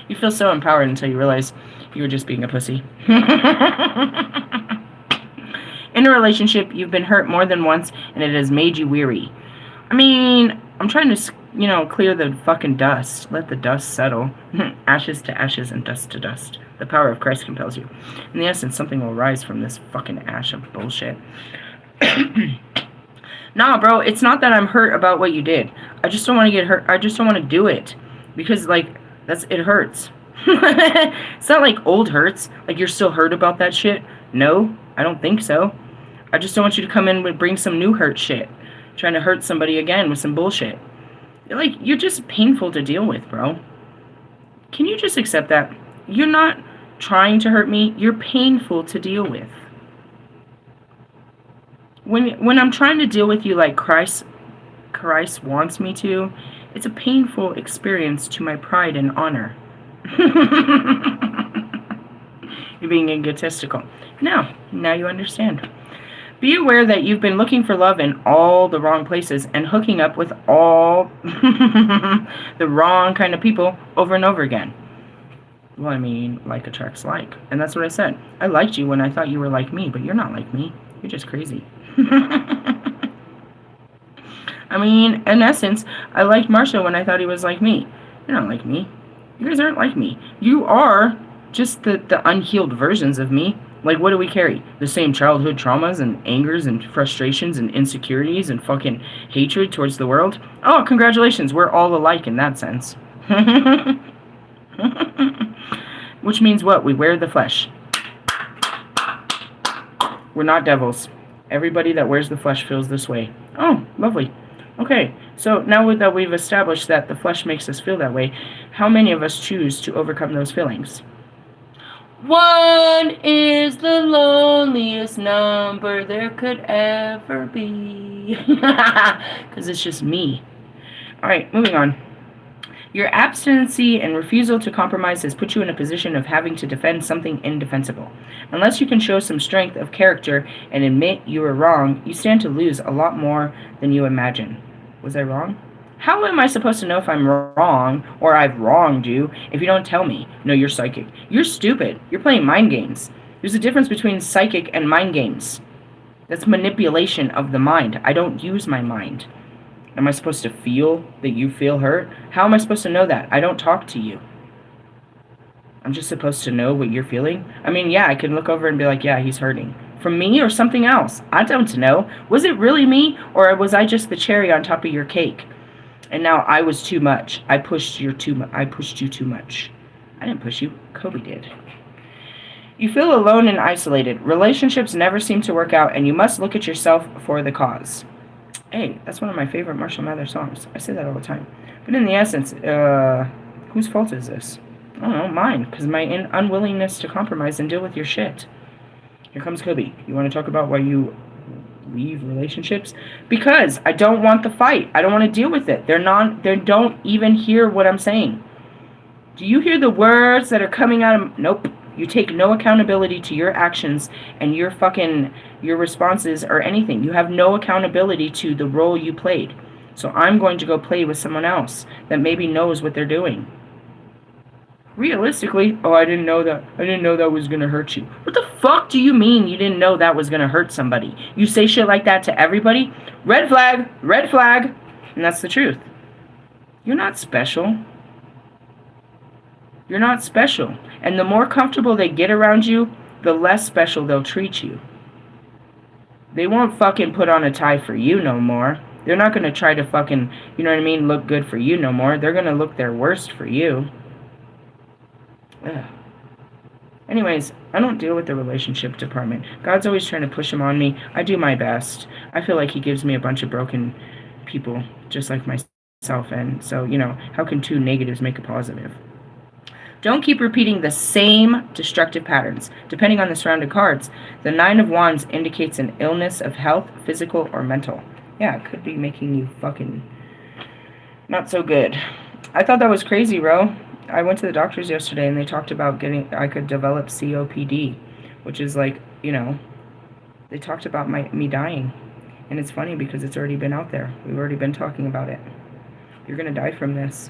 You feel so empowered until you realize you were just being a pussy. In a relationship, you've been hurt more than once, and it has made you weary. I mean, I'm trying to, clear the fucking dust. Let the dust settle. Ashes to ashes and dust to dust. The power of Christ compels you. In the essence, something will rise from this fucking ash of bullshit. Nah, bro, it's not that I'm hurt about what you did. I just don't want to get hurt. I just don't want to do it. Because, it hurts. It's not like old hurts. Like, you're still hurt about that shit. No, I don't think so. I just don't want you to come in and bring some new hurt shit. Trying to hurt somebody again with some bullshit. You're just painful to deal with, bro. Can you just accept that? You're not trying to hurt me. You're painful to deal with. When I'm trying to deal with you like Christ wants me to, it's a painful experience to my pride and honor. You're being egotistical. Now you understand. Be aware that you've been looking for love in all the wrong places and hooking up with all the wrong kind of people over and over again. Well, I mean, like attracts like. And that's what I said. I liked you when I thought you were like me, but you're not like me. You're just crazy. I mean, in essence, I liked Marshall when I thought he was like me. You're not like me. You guys aren't like me. You are just the unhealed versions of me. Like, what do we carry? The same childhood traumas and angers and frustrations and insecurities and fucking hatred towards the world? Oh, congratulations. We're all alike in that sense. Which means what? We wear the flesh. We're not devils. Everybody that wears the flesh feels this way. Oh, lovely. Okay, so now that we've established that the flesh makes us feel that way, how many of us choose to overcome those feelings? 1 is the loneliest number there could ever be. Because it's just me. Alright, moving on. Your abstinency and refusal to compromise has put you in a position of having to defend something indefensible. Unless you can show some strength of character and admit you were wrong, you stand to lose a lot more than you imagine. Was I wrong? How am I supposed to know if I'm wrong or I've wronged you if you don't tell me? No, you're psychic. You're stupid. You're playing mind games. There's a difference between psychic and mind games. That's manipulation of the mind. I don't use my mind. Am I supposed to feel that you feel hurt? How am I supposed to know that? I don't talk to you. I'm just supposed to know what you're feeling? I mean, yeah, I can look over and be like, yeah, he's hurting. From me or something else? I don't know. Was it really me, or was I just the cherry on top of your cake? And now I was too much. I pushed you too much. I didn't push you. Kobe did. You feel alone and isolated. Relationships never seem to work out, and you must look at yourself for the cause. Hey, that's one of my favorite Marshall Mathers songs. I say that all the time. But in the essence, whose fault is this? I don't know, mine, because my unwillingness to compromise and deal with your shit. Here comes Kobe. You want to talk about why you leave relationships? Because I don't want the fight. I don't want to deal with it. They don't even hear what I'm saying. Do you hear the words that are coming out of... Nope. You take no accountability to your actions and your responses or anything. You have no accountability to the role you played. So I'm going to go play with someone else that maybe knows what they're doing. Realistically, oh, I didn't know that was going to hurt you. What the fuck do you mean you didn't know that was going to hurt somebody? You say shit like that to everybody? Red flag, red flag. And that's the truth. You're not special. You're not special. And the more comfortable they get around you, the less special they'll treat you. They won't fucking put on a tie for you no more. They're not going to try to fucking, you know what I mean, look good for you no more. They're going to look their worst for you. Ugh. Anyways, I don't deal with the relationship department. God's always trying to push him on me. I do my best. I feel like he gives me a bunch of broken people, just like myself. And so, how can two negatives make a positive? Don't keep repeating the same destructive patterns. Depending on the surrounding cards, the Nine of Wands indicates an illness of health, physical, or mental. Yeah, it could be making you fucking not so good. I thought that was crazy, bro. I went to the doctors yesterday and they talked about I could develop COPD, which is like, they talked about me dying. And it's funny because it's already been out there. We've already been talking about it. You're going to die from this.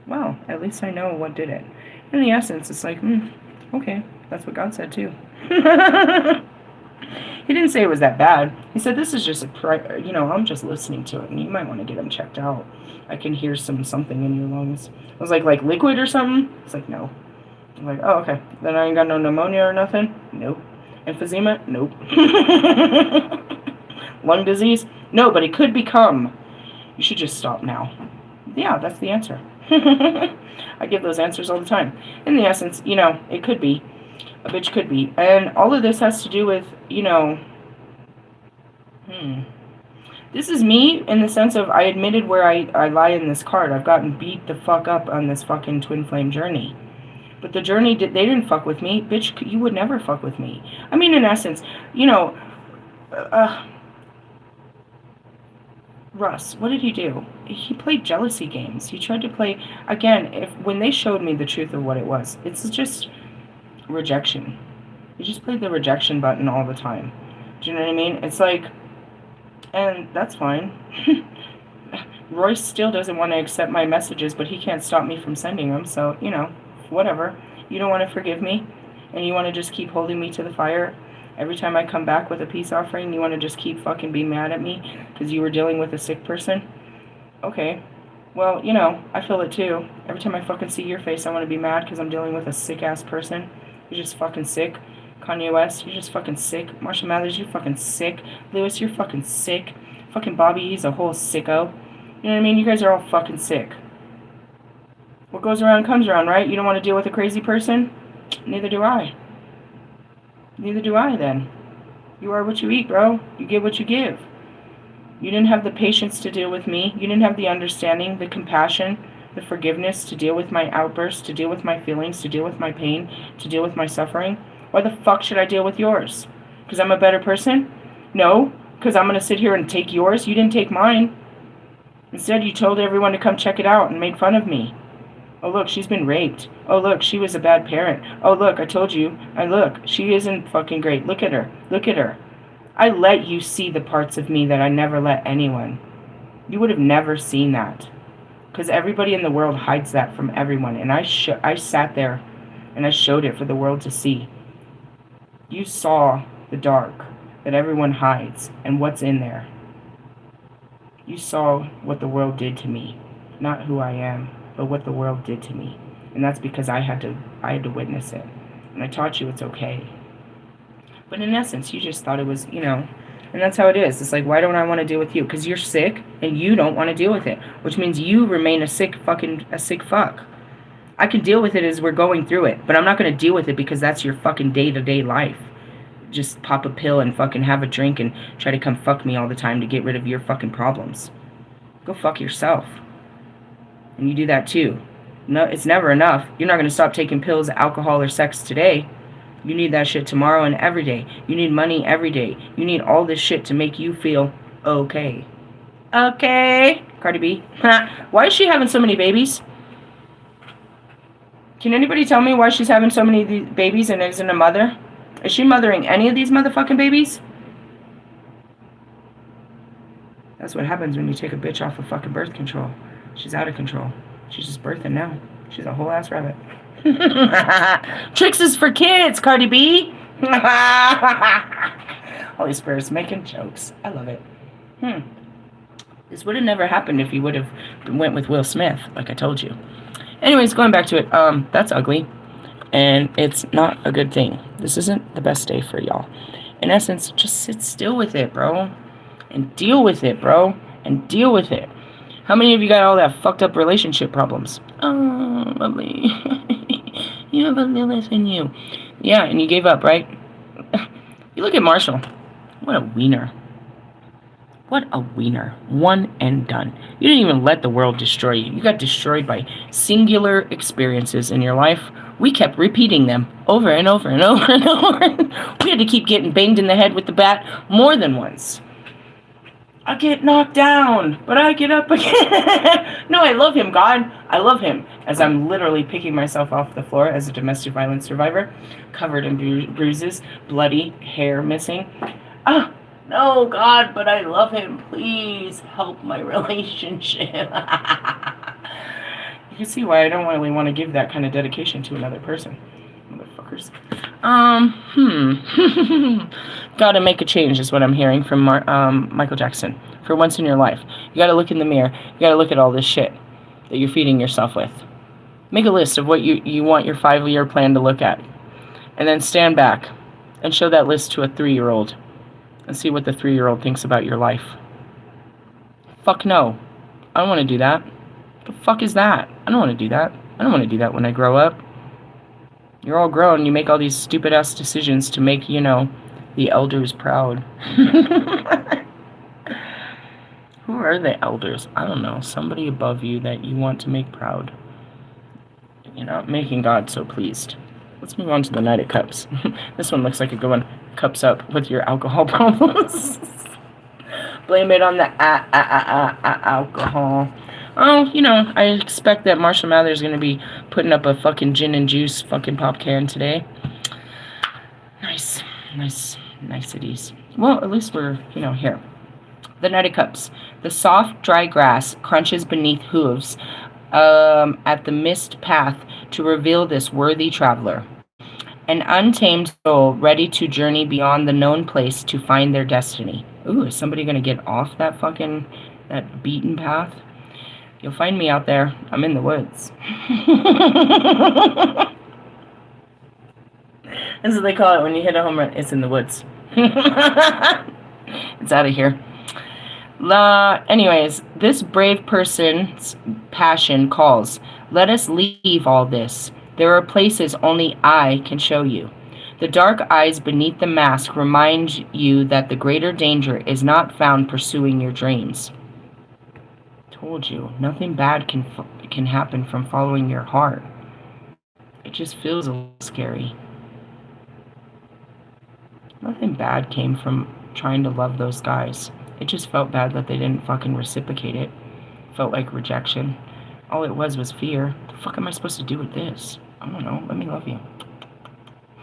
Well, at least I know what did it. In the essence, it's like, okay, that's what God said too. He didn't say it was that bad. He said, this is just I'm just listening to it, and you might want to get them checked out. I can hear something in your lungs. I was like liquid or something? It's like, no. I'm like, oh, okay. Then I ain't got no pneumonia or nothing? Nope. Emphysema? Nope. Lung disease? No, but it could become. You should just stop now. Yeah, that's the answer. I give those answers all the time. In the essence, it could be. A bitch could be. And all of this has to do with, this is me in the sense of I admitted where I lie in this card. I've gotten beat the fuck up on this fucking twin flame journey. But the journey, they didn't fuck with me. Bitch, you would never fuck with me. I mean, in essence, Russ, what did he do? He played jealousy games. He tried to play, again, when they showed me the truth of what it was, it's just rejection. He just played the rejection button all the time. Do you know what I mean? It's like, and that's fine. Royce still doesn't want to accept my messages, but he can't stop me from sending them, so, whatever. You don't want to forgive me, and you want to just keep holding me to the fire. Every time I come back with a peace offering, you want to just keep fucking being mad at me because you were dealing with a sick person? Okay. Well, I feel it too. Every time I fucking see your face, I want to be mad because I'm dealing with a sick-ass person. You're just fucking sick. Kanye West, you're just fucking sick. Marshall Mathers, you're fucking sick. Lewis, you're fucking sick. Fucking Bobby, he's a whole sicko. You know what I mean? You guys are all fucking sick. What goes around comes around, right? You don't want to deal with a crazy person? Neither do I. Neither do I, then. You are what you eat, bro. You get what you give. You didn't have the patience to deal with me. You didn't have the understanding, the compassion, the forgiveness to deal with my outbursts, to deal with my feelings, to deal with my pain, to deal with my suffering. Why the fuck should I deal with yours? Because I'm a better person? No. Because I'm going to sit here and take yours? You didn't take mine. Instead, you told everyone to come check it out and made fun of me. Oh, look, she's been raped. Oh, look, she was a bad parent. Oh, look, I told you. And look, she isn't fucking great. Look at her. Look at her. I let you see the parts of me that I never let anyone. You would have never seen that. Because everybody in the world hides that from everyone. And I sat there and I showed it for the world to see. You saw the dark that everyone hides and what's in there. You saw what the world did to me. Not who I am. But what the world did to me. And that's because I had to witness it. And I taught you it's okay. But in essence, you just thought it was, and that's how it is. It's like, why don't I want to deal with you? Because you're sick and you don't want to deal with it. Which means you remain a sick fuck. I can deal with it as we're going through it. But I'm not going to deal with it because that's your fucking day-to-day life. Just pop a pill and fucking have a drink and try to come fuck me all the time to get rid of your fucking problems. Go fuck yourself. And you do that too. No, it's never enough. You're not going to stop taking pills, alcohol, or sex today. You need that shit tomorrow and every day. You need money every day. You need all this shit to make you feel okay. Okay. Cardi B. Why is she having so many babies? Can anybody tell me why she's having so many of these babies and isn't a mother? Is she mothering any of these motherfucking babies? That's what happens when you take a bitch off of fucking birth control. She's out of control. She's just birthing now. She's a whole ass rabbit. Tricks is for kids, Cardi B. Holy Spirit's making jokes. I love it. This would have never happened if you would have went with Will Smith, like I told you. Anyways, going back to it, that's ugly. And it's not a good thing. This isn't the best day for y'all. In essence, just sit still with it, bro. And deal with it, bro. And deal with it. How many of you got all that fucked up relationship problems? Oh, lovely. You have a Lilith in you. Yeah, and you gave up, right? You look at Marshall. What a wiener. What a wiener. One and done. You didn't even let the world destroy you. You got destroyed by singular experiences in your life. We kept repeating them over and over and over and over. We had to keep getting banged in the head with the bat more than once. I get knocked down, but I get up again. No, I love him, God. I love him. As I'm literally picking myself off the floor as a domestic violence survivor, covered in bruises, bloody, hair missing. Ah, no, God, but I love him. Please help my relationship. You can see why I don't really want to give that kind of dedication to another person. Motherfuckers. Gotta make a change is what I'm hearing from Michael Jackson. For once in your life, you gotta look in the mirror. You gotta look at all this shit that you're feeding yourself with. Make a list of what you want your 5-year plan to look at. And then stand back and show that list to a 3-year-old and see what the 3-year-old thinks about your life. Fuck no. I don't want to do that. The fuck is that? I don't want to do that. I don't want to do that when I grow up. You're all grown. You make all these stupid-ass decisions to make, the elders proud. Who are the elders? I don't know. Somebody above you that you want to make proud. You're not making God so pleased. Let's move on to the Knight of Cups. This one looks like a good one. Cups up with your alcohol problems. Blame it on the alcohol. Oh, I expect that Marshall Mathers going to be putting up a fucking gin and juice fucking pop can today. Niceties. Well, at least we're, here. The Knight of Cups. The soft, dry grass crunches beneath hooves at the mist path to reveal this worthy traveler. An untamed soul ready to journey beyond the known place to find their destiny. Ooh, is somebody going to get off that beaten path? You'll find me out there. I'm in the woods. That's what they call it when you hit a home run. It's in the woods. It's out of here. Anyways, this brave person's passion calls. Let us leave all this. There are places only I can show you. The dark eyes beneath the mask remind you that the greater danger is not found pursuing your dreams. Told you, nothing bad can happen from following your heart. It just feels a little scary. Nothing bad came from trying to love those guys. It just felt bad that they didn't fucking reciprocate it. Felt like rejection. All it was fear. What the fuck am I supposed to do with this? I don't know. Let me love you.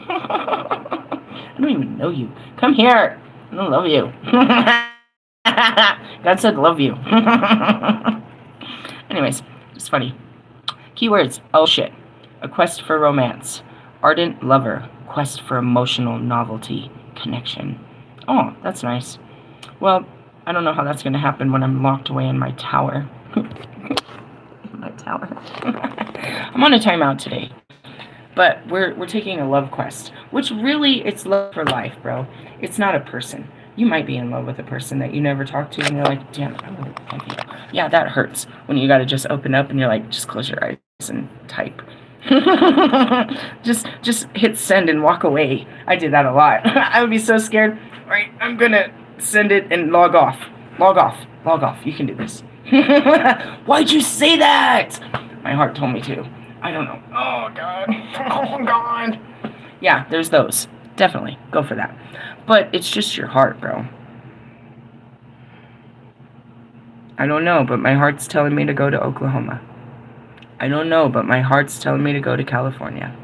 I don't even know you. Come here. I don't love you. God said love you. Anyways, it's funny. Keywords. Oh shit. A quest for romance. Ardent lover. Quest for emotional novelty. Connection. Oh, that's nice. Well, I don't know how that's going to happen when I'm locked away in my tower. My tower. I'm on a timeout today. But we're taking a love quest. Which really, it's love for life, bro. It's not a person. You might be in love with a person that you never talked to, and you're like, damn, I really like you. Yeah, that hurts. When you got to just open up, and you're like, just close your eyes and type. just hit send and walk away. I did that a lot. I would be so scared. All right, I'm going to send it and log off. Log off. You can do this. Why'd you say that? My heart told me to. I don't know. Oh, God. Oh, God. Yeah, there's those. Definitely. Go for that. But it's just your heart, bro. I don't know, but my heart's telling me to go to Oklahoma. I don't know, but my heart's telling me to go to California.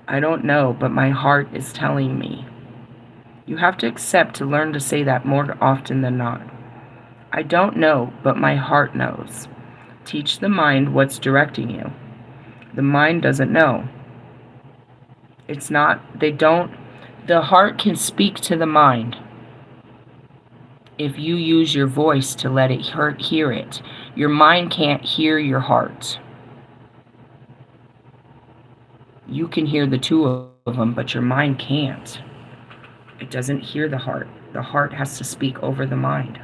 I don't know, but my heart is telling me. You have to accept to learn to say that more often than not. I don't know, but my heart knows. Teach the mind what's directing you. The mind doesn't know. It's not, the heart can speak to the mind. If you use your voice to let it hear it, your mind can't hear your heart. You can hear the two of them, but your mind can't. It doesn't hear the heart. The heart has to speak over the mind.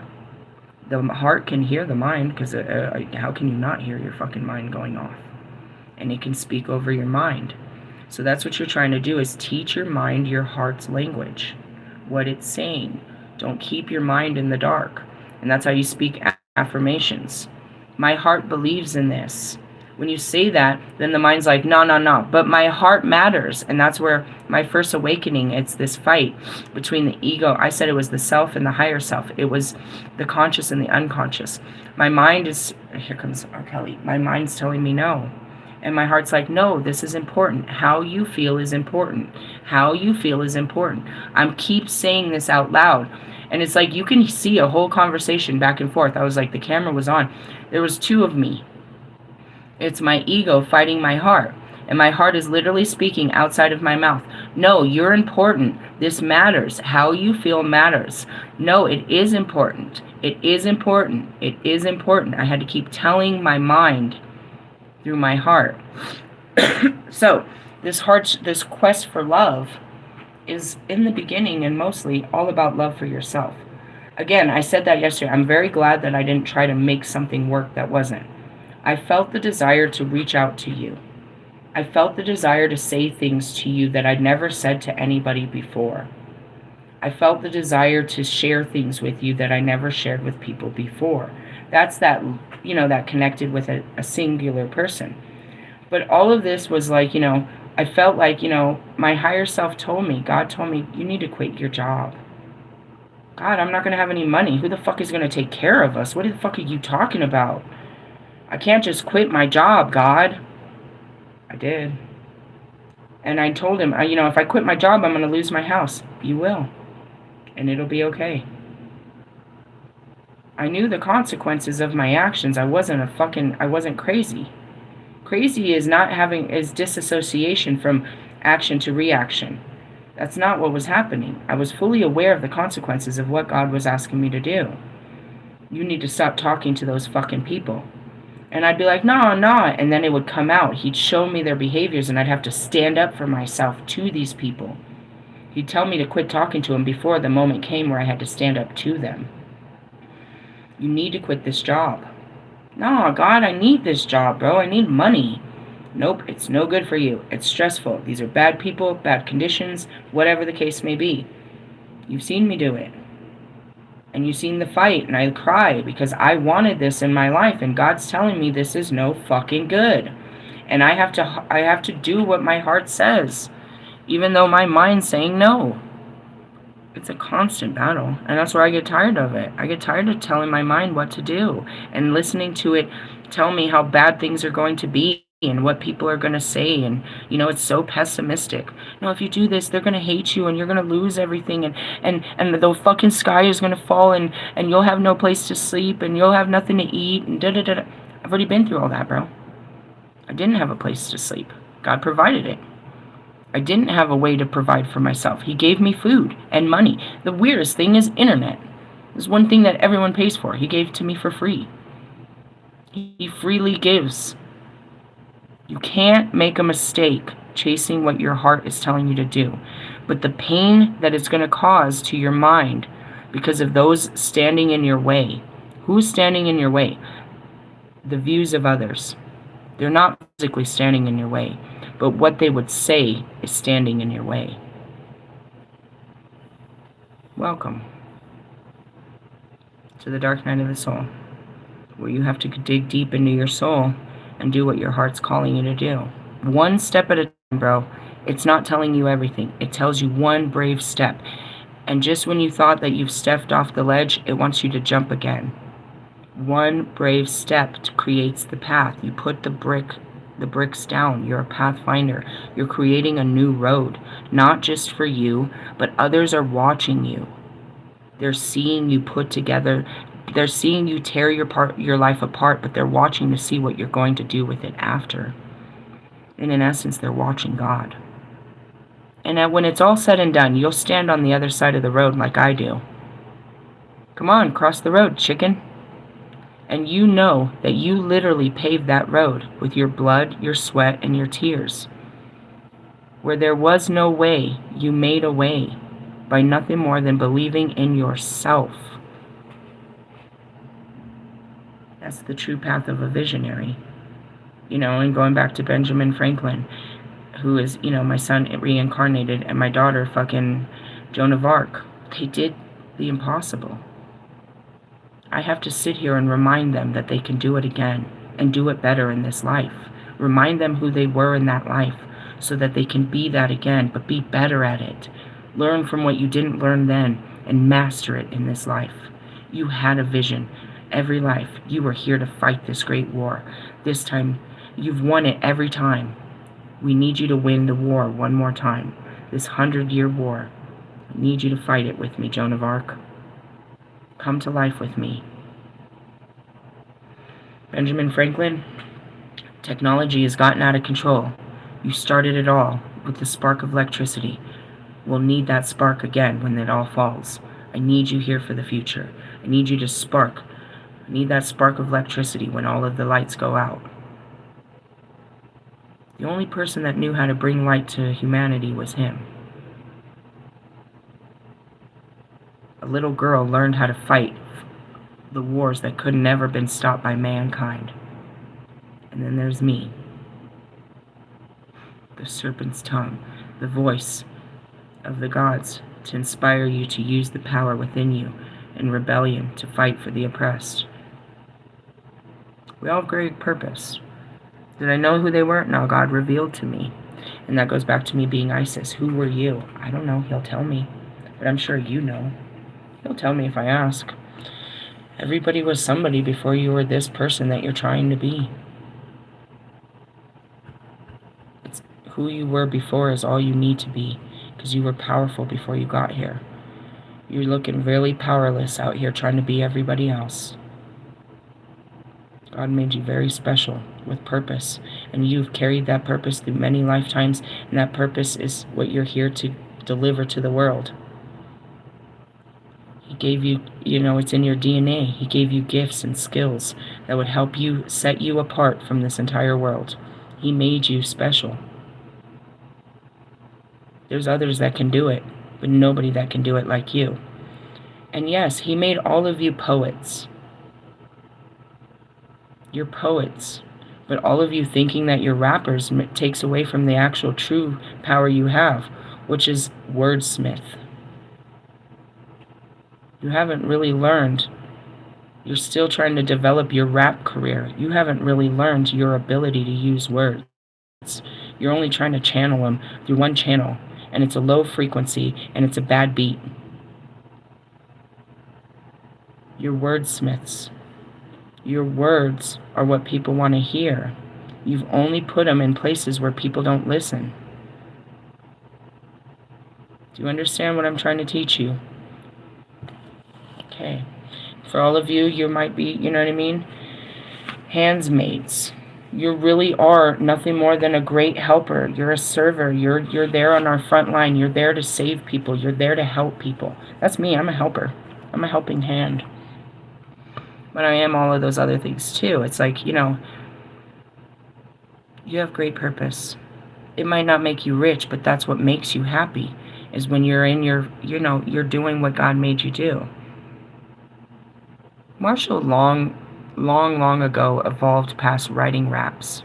The heart can hear the mind, because how can you not hear your fucking mind going off? And it can speak over your mind. So that's what you're trying to do, is teach your mind your heart's language, what it's saying. Don't keep your mind in the dark. And that's how you speak affirmations. My heart believes in this. When you say that, then the mind's like, no, no, no. But my heart matters. And that's where my first awakening, it's this fight between the ego. I said it was the self and the higher self. It was the conscious and the unconscious. My mind is, here comes R. Kelly. My mind's telling me no. And my heart's like, no, this is important. How you feel is important. How you feel is important. I'm keep saying this out loud. And it's like you can see a whole conversation back and forth. I was like, the camera was on. There was two of me. It's my ego fighting my heart. And my heart is literally speaking outside of my mouth. No, you're important. This matters. How you feel matters. No, it is important. It is important. It is important. I had to keep telling my mind through my heart. So this quest for love is in the beginning and mostly all about love for yourself. Again, I said that yesterday. I'm very glad that I didn't try to make something work that wasn't. I felt the desire to reach out to you. I felt the desire to say things to you that I'd never said to anybody before. I felt the desire to share things with you that I never shared with people before. That's that, that connected with a singular person. But all of this was like, I felt like, my higher self told me, God told me, you need to quit your job. God, I'm not going to have any money. Who the fuck is going to take care of us? What the fuck are you talking about? I can't just quit my job, God. I did. And I told him, if I quit my job, I'm going to lose my house. You will. And it'll be okay. I knew the consequences of my actions. I wasn't crazy. Crazy is disassociation from action to reaction. That's not what was happening. I was fully aware of the consequences of what God was asking me to do. You need to stop talking to those fucking people. And I'd be like, no, I'm not. And then it would come out. He'd show me their behaviors, and I'd have to stand up for myself to these people. He'd tell me to quit talking to them before the moment came where I had to stand up to them. You need to quit this job. No, God, I need this job, bro. I need money. Nope, it's no good for you. It's stressful. These are bad people, bad conditions, whatever the case may be. You've seen me do it. And you've seen the fight, and I cry because I wanted this in my life, and God's telling me this is no fucking good. And I have to do what my heart says, even though my mind's saying no. It's a constant battle, and that's where I get tired of it. I get tired of telling my mind what to do and listening to it tell me how bad things are going to be and what people are going to say, and it's so pessimistic. If you do this, they're going to hate you and you're going to lose everything, and the fucking sky is going to fall, and you'll have no place to sleep, and you'll have nothing to eat, and da-da-da-da. I've already been through all that, bro. I didn't have a place to sleep. God provided it. I didn't have a way to provide for myself. He gave me food and money. The weirdest thing is internet. There's one thing that everyone pays for. He gave it to me for free. He freely gives. You can't make a mistake chasing what your heart is telling you to do. But the pain that it's going to cause to your mind because of those standing in your way. Who's standing in your way? The views of others. They're not physically standing in your way. But what they would say is standing in your way. Welcome to the dark night of the soul, where you have to dig deep into your soul and do what your heart's calling you to do. One step at a time, bro. It's not telling you everything. It tells you one brave step. And just when you thought that you've stepped off the ledge, it wants you to jump again. One brave step creates the path. You put the bricks down. You're a pathfinder. You're creating a new road, not just for you, but others are watching you. They're seeing you put together. They're seeing you tear your life apart, but they're watching to see what you're going to do with it after. And in essence, they're watching God. And when it's all said and done, you'll stand on the other side of the road like I do. Come on, cross the road, chicken. And you know that you literally paved that road with your blood, your sweat, and your tears. Where there was no way, you made a way by nothing more than believing in yourself. That's the true path of a visionary. And going back to Benjamin Franklin, who is, my son reincarnated, and my daughter, fucking Joan of Arc. They did the impossible. I have to sit here and remind them that they can do it again and do it better in this life. Remind them who they were in that life so that they can be that again, but be better at it. Learn from what you didn't learn then and master it in this life. You had a vision. Every life, you were here to fight this great war. This time, you've won it every time. We need you to win the war one more time. This 100-year war. I need you to fight it with me, Joan of Arc. Come to life with me. Benjamin Franklin, technology has gotten out of control. You started it all with the spark of electricity. We'll need that spark again when it all falls. I need you here for the future. I need you to spark. I need that spark of electricity when all of the lights go out. The only person that knew how to bring light to humanity was him. A little girl learned how to fight the wars that could never been stopped by mankind. And then there's me. The serpent's tongue, the voice of the gods to inspire you to use the power within you in rebellion to fight for the oppressed. We all have great purpose. Did I know who they were? No, God revealed to me. And that goes back to me being Isis. Who were you? I don't know. He'll tell me. But I'm sure you know. He'll tell me if I ask. Everybody was somebody before you were this person that you're trying to be. Who you were before is all you need to be, because you were powerful before you got here. You're looking really powerless out here trying to be everybody else. God made you very special with purpose, and you've carried that purpose through many lifetimes, and that purpose is what you're here to deliver to the world. He gave you, it's in your DNA. He gave you gifts and skills that would help you set you apart from this entire world. He made you special. There's others that can do it, but nobody that can do it like you. And yes, he made all of you poets. You're poets. But all of you thinking that you're rappers takes away from the actual true power you have, which is wordsmith. You haven't really learned. You're still trying to develop your rap career. You haven't really learned your ability to use words. You're only trying to channel them through one channel, and it's a low frequency, and it's a bad beat. You're wordsmiths. Your words are what people want to hear. You've only put them in places where people don't listen. Do you understand what I'm trying to teach you? Okay. For all of you, you might be, handsmaids. You really are nothing more than a great helper. You're a server. You're there on our front line. You're there to save people. You're there to help people. That's me. I'm a helper. I'm a helping hand. But I am all of those other things too. It's like, you have great purpose. It might not make you rich, but that's what makes you happy, is when you're in your, you're doing what God made you do. Marshall long ago evolved past writing raps.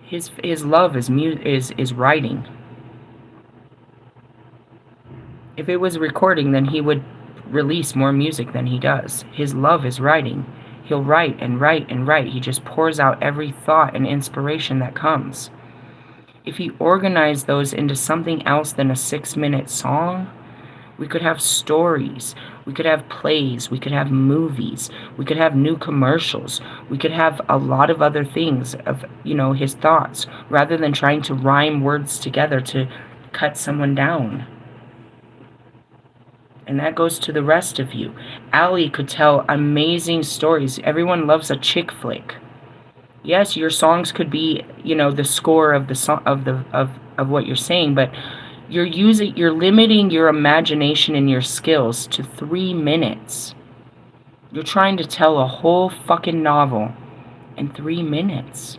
His love is writing. If it was recording, then he would release more music than he does. His love is writing. He'll write and write and write. He just pours out every thought and inspiration that comes. If he organized those into something else than a 6-minute song, we could have stories, we could have plays, we could have movies, we could have new commercials, we could have a lot of other things of, his thoughts, rather than trying to rhyme words together to cut someone down. And that goes to the rest of you. Allie could tell amazing stories. Everyone loves a chick flick. Yes, your songs could be, the score of the song of what you're saying, but you're limiting your imagination and your skills to 3 minutes. You're trying to tell a whole fucking novel in 3 minutes.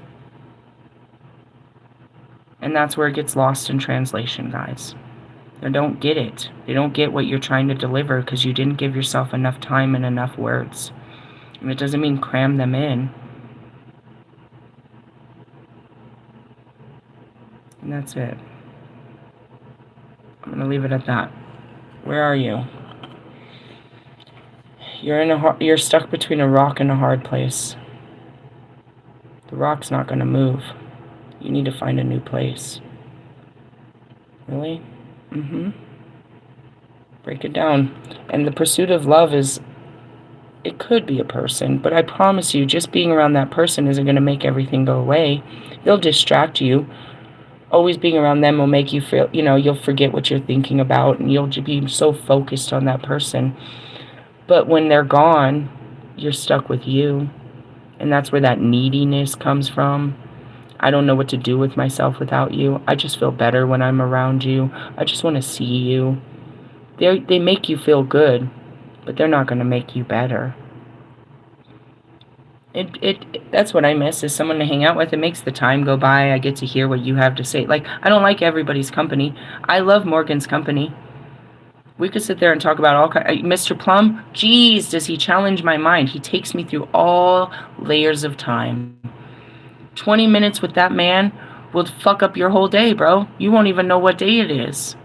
And that's where it gets lost in translation, guys. They don't get it. They don't get what you're trying to deliver because you didn't give yourself enough time and enough words. And it doesn't mean cram them in. And that's it. I'm going to leave it at that. Where are you? You're stuck between a rock and a hard place. The rock's not going to move. You need to find a new place. Really? Break it down. And the pursuit of love is, it could be a person, but I promise you, just being around that person isn't going to make everything go away. They'll distract you. Always being around them will make you feel, you'll forget what you're thinking about, and you'll be so focused on that person. But when they're gone, you're stuck with you. And that's where that neediness comes from. I don't know what to do with myself without you. I just feel better when I'm around you. I just want to see you. They make you feel good, but they're not going to make you better. That's what I miss, is someone to hang out with. It makes the time go by. I get to hear what you have to say. Like, I don't like everybody's company. I love Morgan's company. We could sit there and talk about all kinds. Mr. Plum, geez, does he challenge my mind. He takes me through all layers of time. 20 minutes with that man will fuck up your whole day, bro. You won't even know what day it is.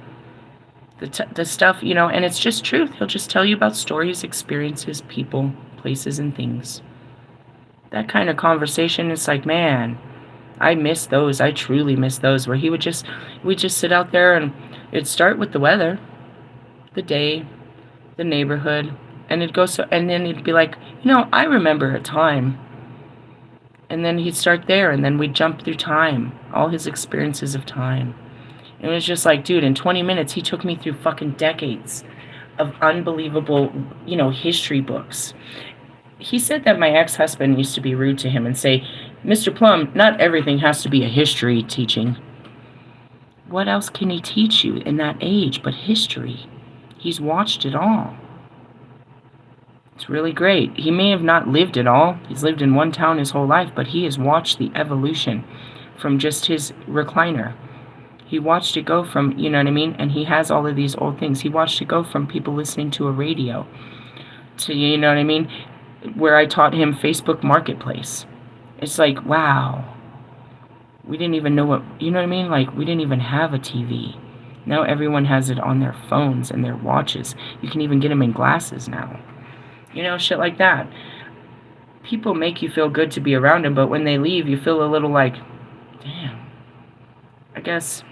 The stuff, and it's just truth. He'll just tell you about stories, experiences, people, places, and things. That kind of conversation, it's like, man, I miss those. I truly miss those, where we'd just sit out there, and it'd start with the weather, the day, the neighborhood, and and then it'd be like, I remember a time. And then he'd start there, and then we'd jump through time, all his experiences of time. And it was just like, dude, in 20 minutes, he took me through fucking decades of unbelievable, history books. He said that my ex-husband used to be rude to him and say, Mr. Plum, not everything has to be a history teaching. What else can he teach you in that age but history? He's watched it all. It's really great. He may have not lived it all. He's lived in one town his whole life, but he has watched the evolution from just his recliner. He watched it go from, and he has all of these old things. He watched it go from people listening to a radio to, where I taught him Facebook Marketplace. It's like, wow. We didn't even know what, like, we didn't even have a TV. Now everyone has it on their phones and their watches. You can even get them in glasses now. Shit like that. People make you feel good to be around them, but when they leave, you feel a little like, damn. I guess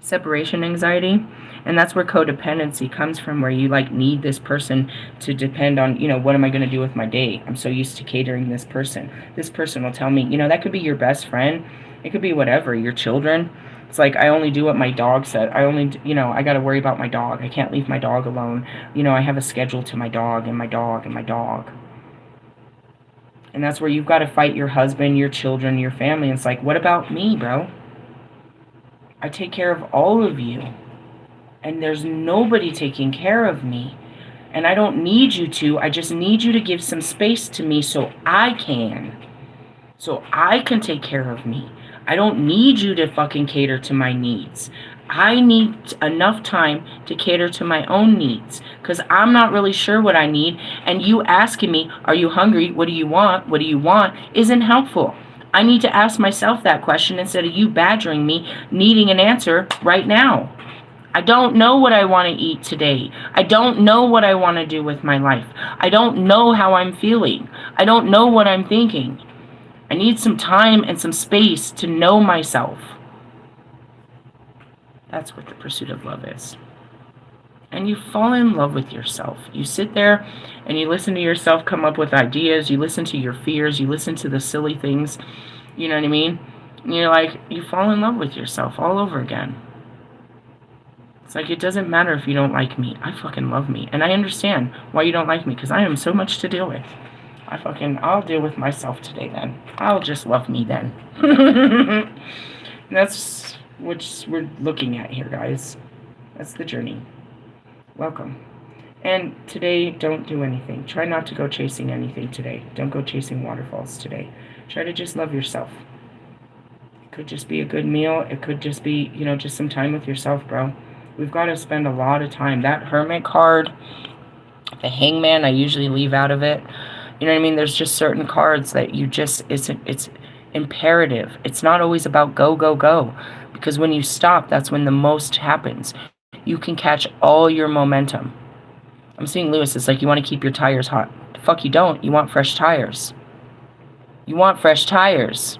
separation anxiety. And that's where codependency comes from, where you need this person to depend on, what am I going to do with my day? I'm so used to catering this person. This person will tell me, that could be your best friend. It could be whatever, your children. It's like, I only do what my dog said. I got to worry about my dog. I can't leave my dog alone. I have a schedule to my dog and my dog and my dog. And that's where you've got to fight your husband, your children, your family. It's like, what about me, bro? I take care of all of you. And there's nobody taking care of me. And I don't need you to. I just need you to give some space to me so I can. So I can take care of me. I don't need you to fucking cater to my needs. I need enough time to cater to my own needs, because I'm not really sure what I need. And you asking me, are you hungry? What do you want? What do you want? Isn't helpful. I need to ask myself that question instead of you badgering me, needing an answer right now. I don't know what I want to eat today. I don't know what I want to do with my life. I don't know how I'm feeling. I don't know what I'm thinking. I need some time and some space to know myself. That's what the pursuit of love is. And you fall in love with yourself. You sit there and you listen to yourself come up with ideas. You listen to your fears. You listen to the silly things. You know what I mean? And you're like, you fall in love with yourself all over again. It's like, it doesn't matter if you don't like me. I fucking love me. And I understand why you don't like me, because I am so much to deal with. I'll deal with myself today then. I'll just love me then. That's what we're looking at here, guys. That's the journey. Welcome. And today, don't do anything. Try not to go chasing anything today. Don't go chasing waterfalls today. Try to just love yourself. It could just be a good meal. It could just be, just some time with yourself, bro. We've got to spend a lot of time. That Hermit card, the Hangman, I usually leave out of it. You know what I mean? There's just certain cards that it's imperative. It's not always about go, go, go. Because when you stop, that's when the most happens. You can catch all your momentum. I'm seeing Lewis, it's like you want to keep your tires hot. The fuck you don't. You want fresh tires. You want fresh tires.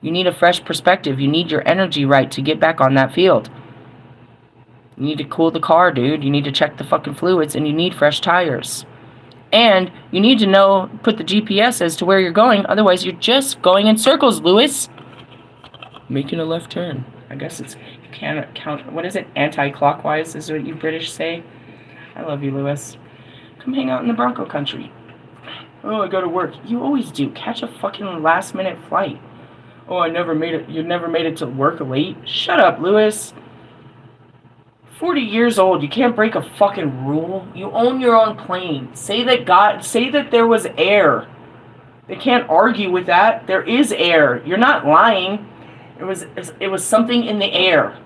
You need a fresh perspective. You need your energy right to get back on that field. You need to cool the car, dude. You need to check the fucking fluids, and you need fresh tires. And you need to know, put the GPS as to where you're going. Otherwise, you're just going in circles, Lewis. Making a left turn. I guess it's, you can't count, what is it? Anti-clockwise is what you British say. I love you, Lewis. Come hang out in the Bronco country. Oh, I go to work. You always do. Catch a fucking last-minute flight. Oh, I never made it. You never made it to work late? Shut up, Lewis. 40 years old. You can't break a fucking rule. You own your own plane. Say that there was air. They can't argue with that. There is air. You're not lying. It was something in the air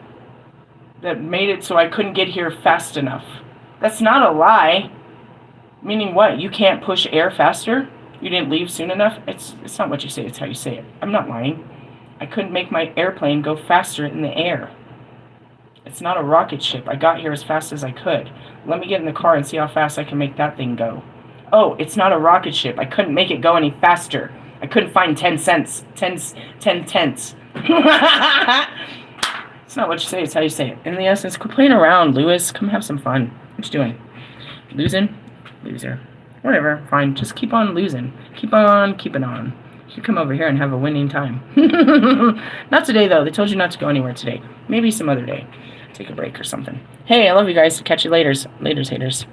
that made it so I couldn't get here fast enough. That's not a lie. Meaning what? You can't push air faster? You didn't leave soon enough? It's not what you say, it's how you say it. I'm not lying. I couldn't make my airplane go faster in the air. It's not a rocket ship. I got here as fast as I could. Let me get in the car and see how fast I can make that thing go. Oh, it's not a rocket ship. I couldn't make it go any faster. I couldn't find 10 tenths. It's not what you say, it's how you say it. In the essence, quit playing around, Lewis. Come have some fun. What you doing? Losing? Loser. Whatever, fine. Just keep on losing. Keep on keeping on. You should come over here and have a winning time. Not today, though. They told you not to go anywhere today. Maybe some other day. Take a break or something. Hey, I love you guys. Catch you later. Laters, haters.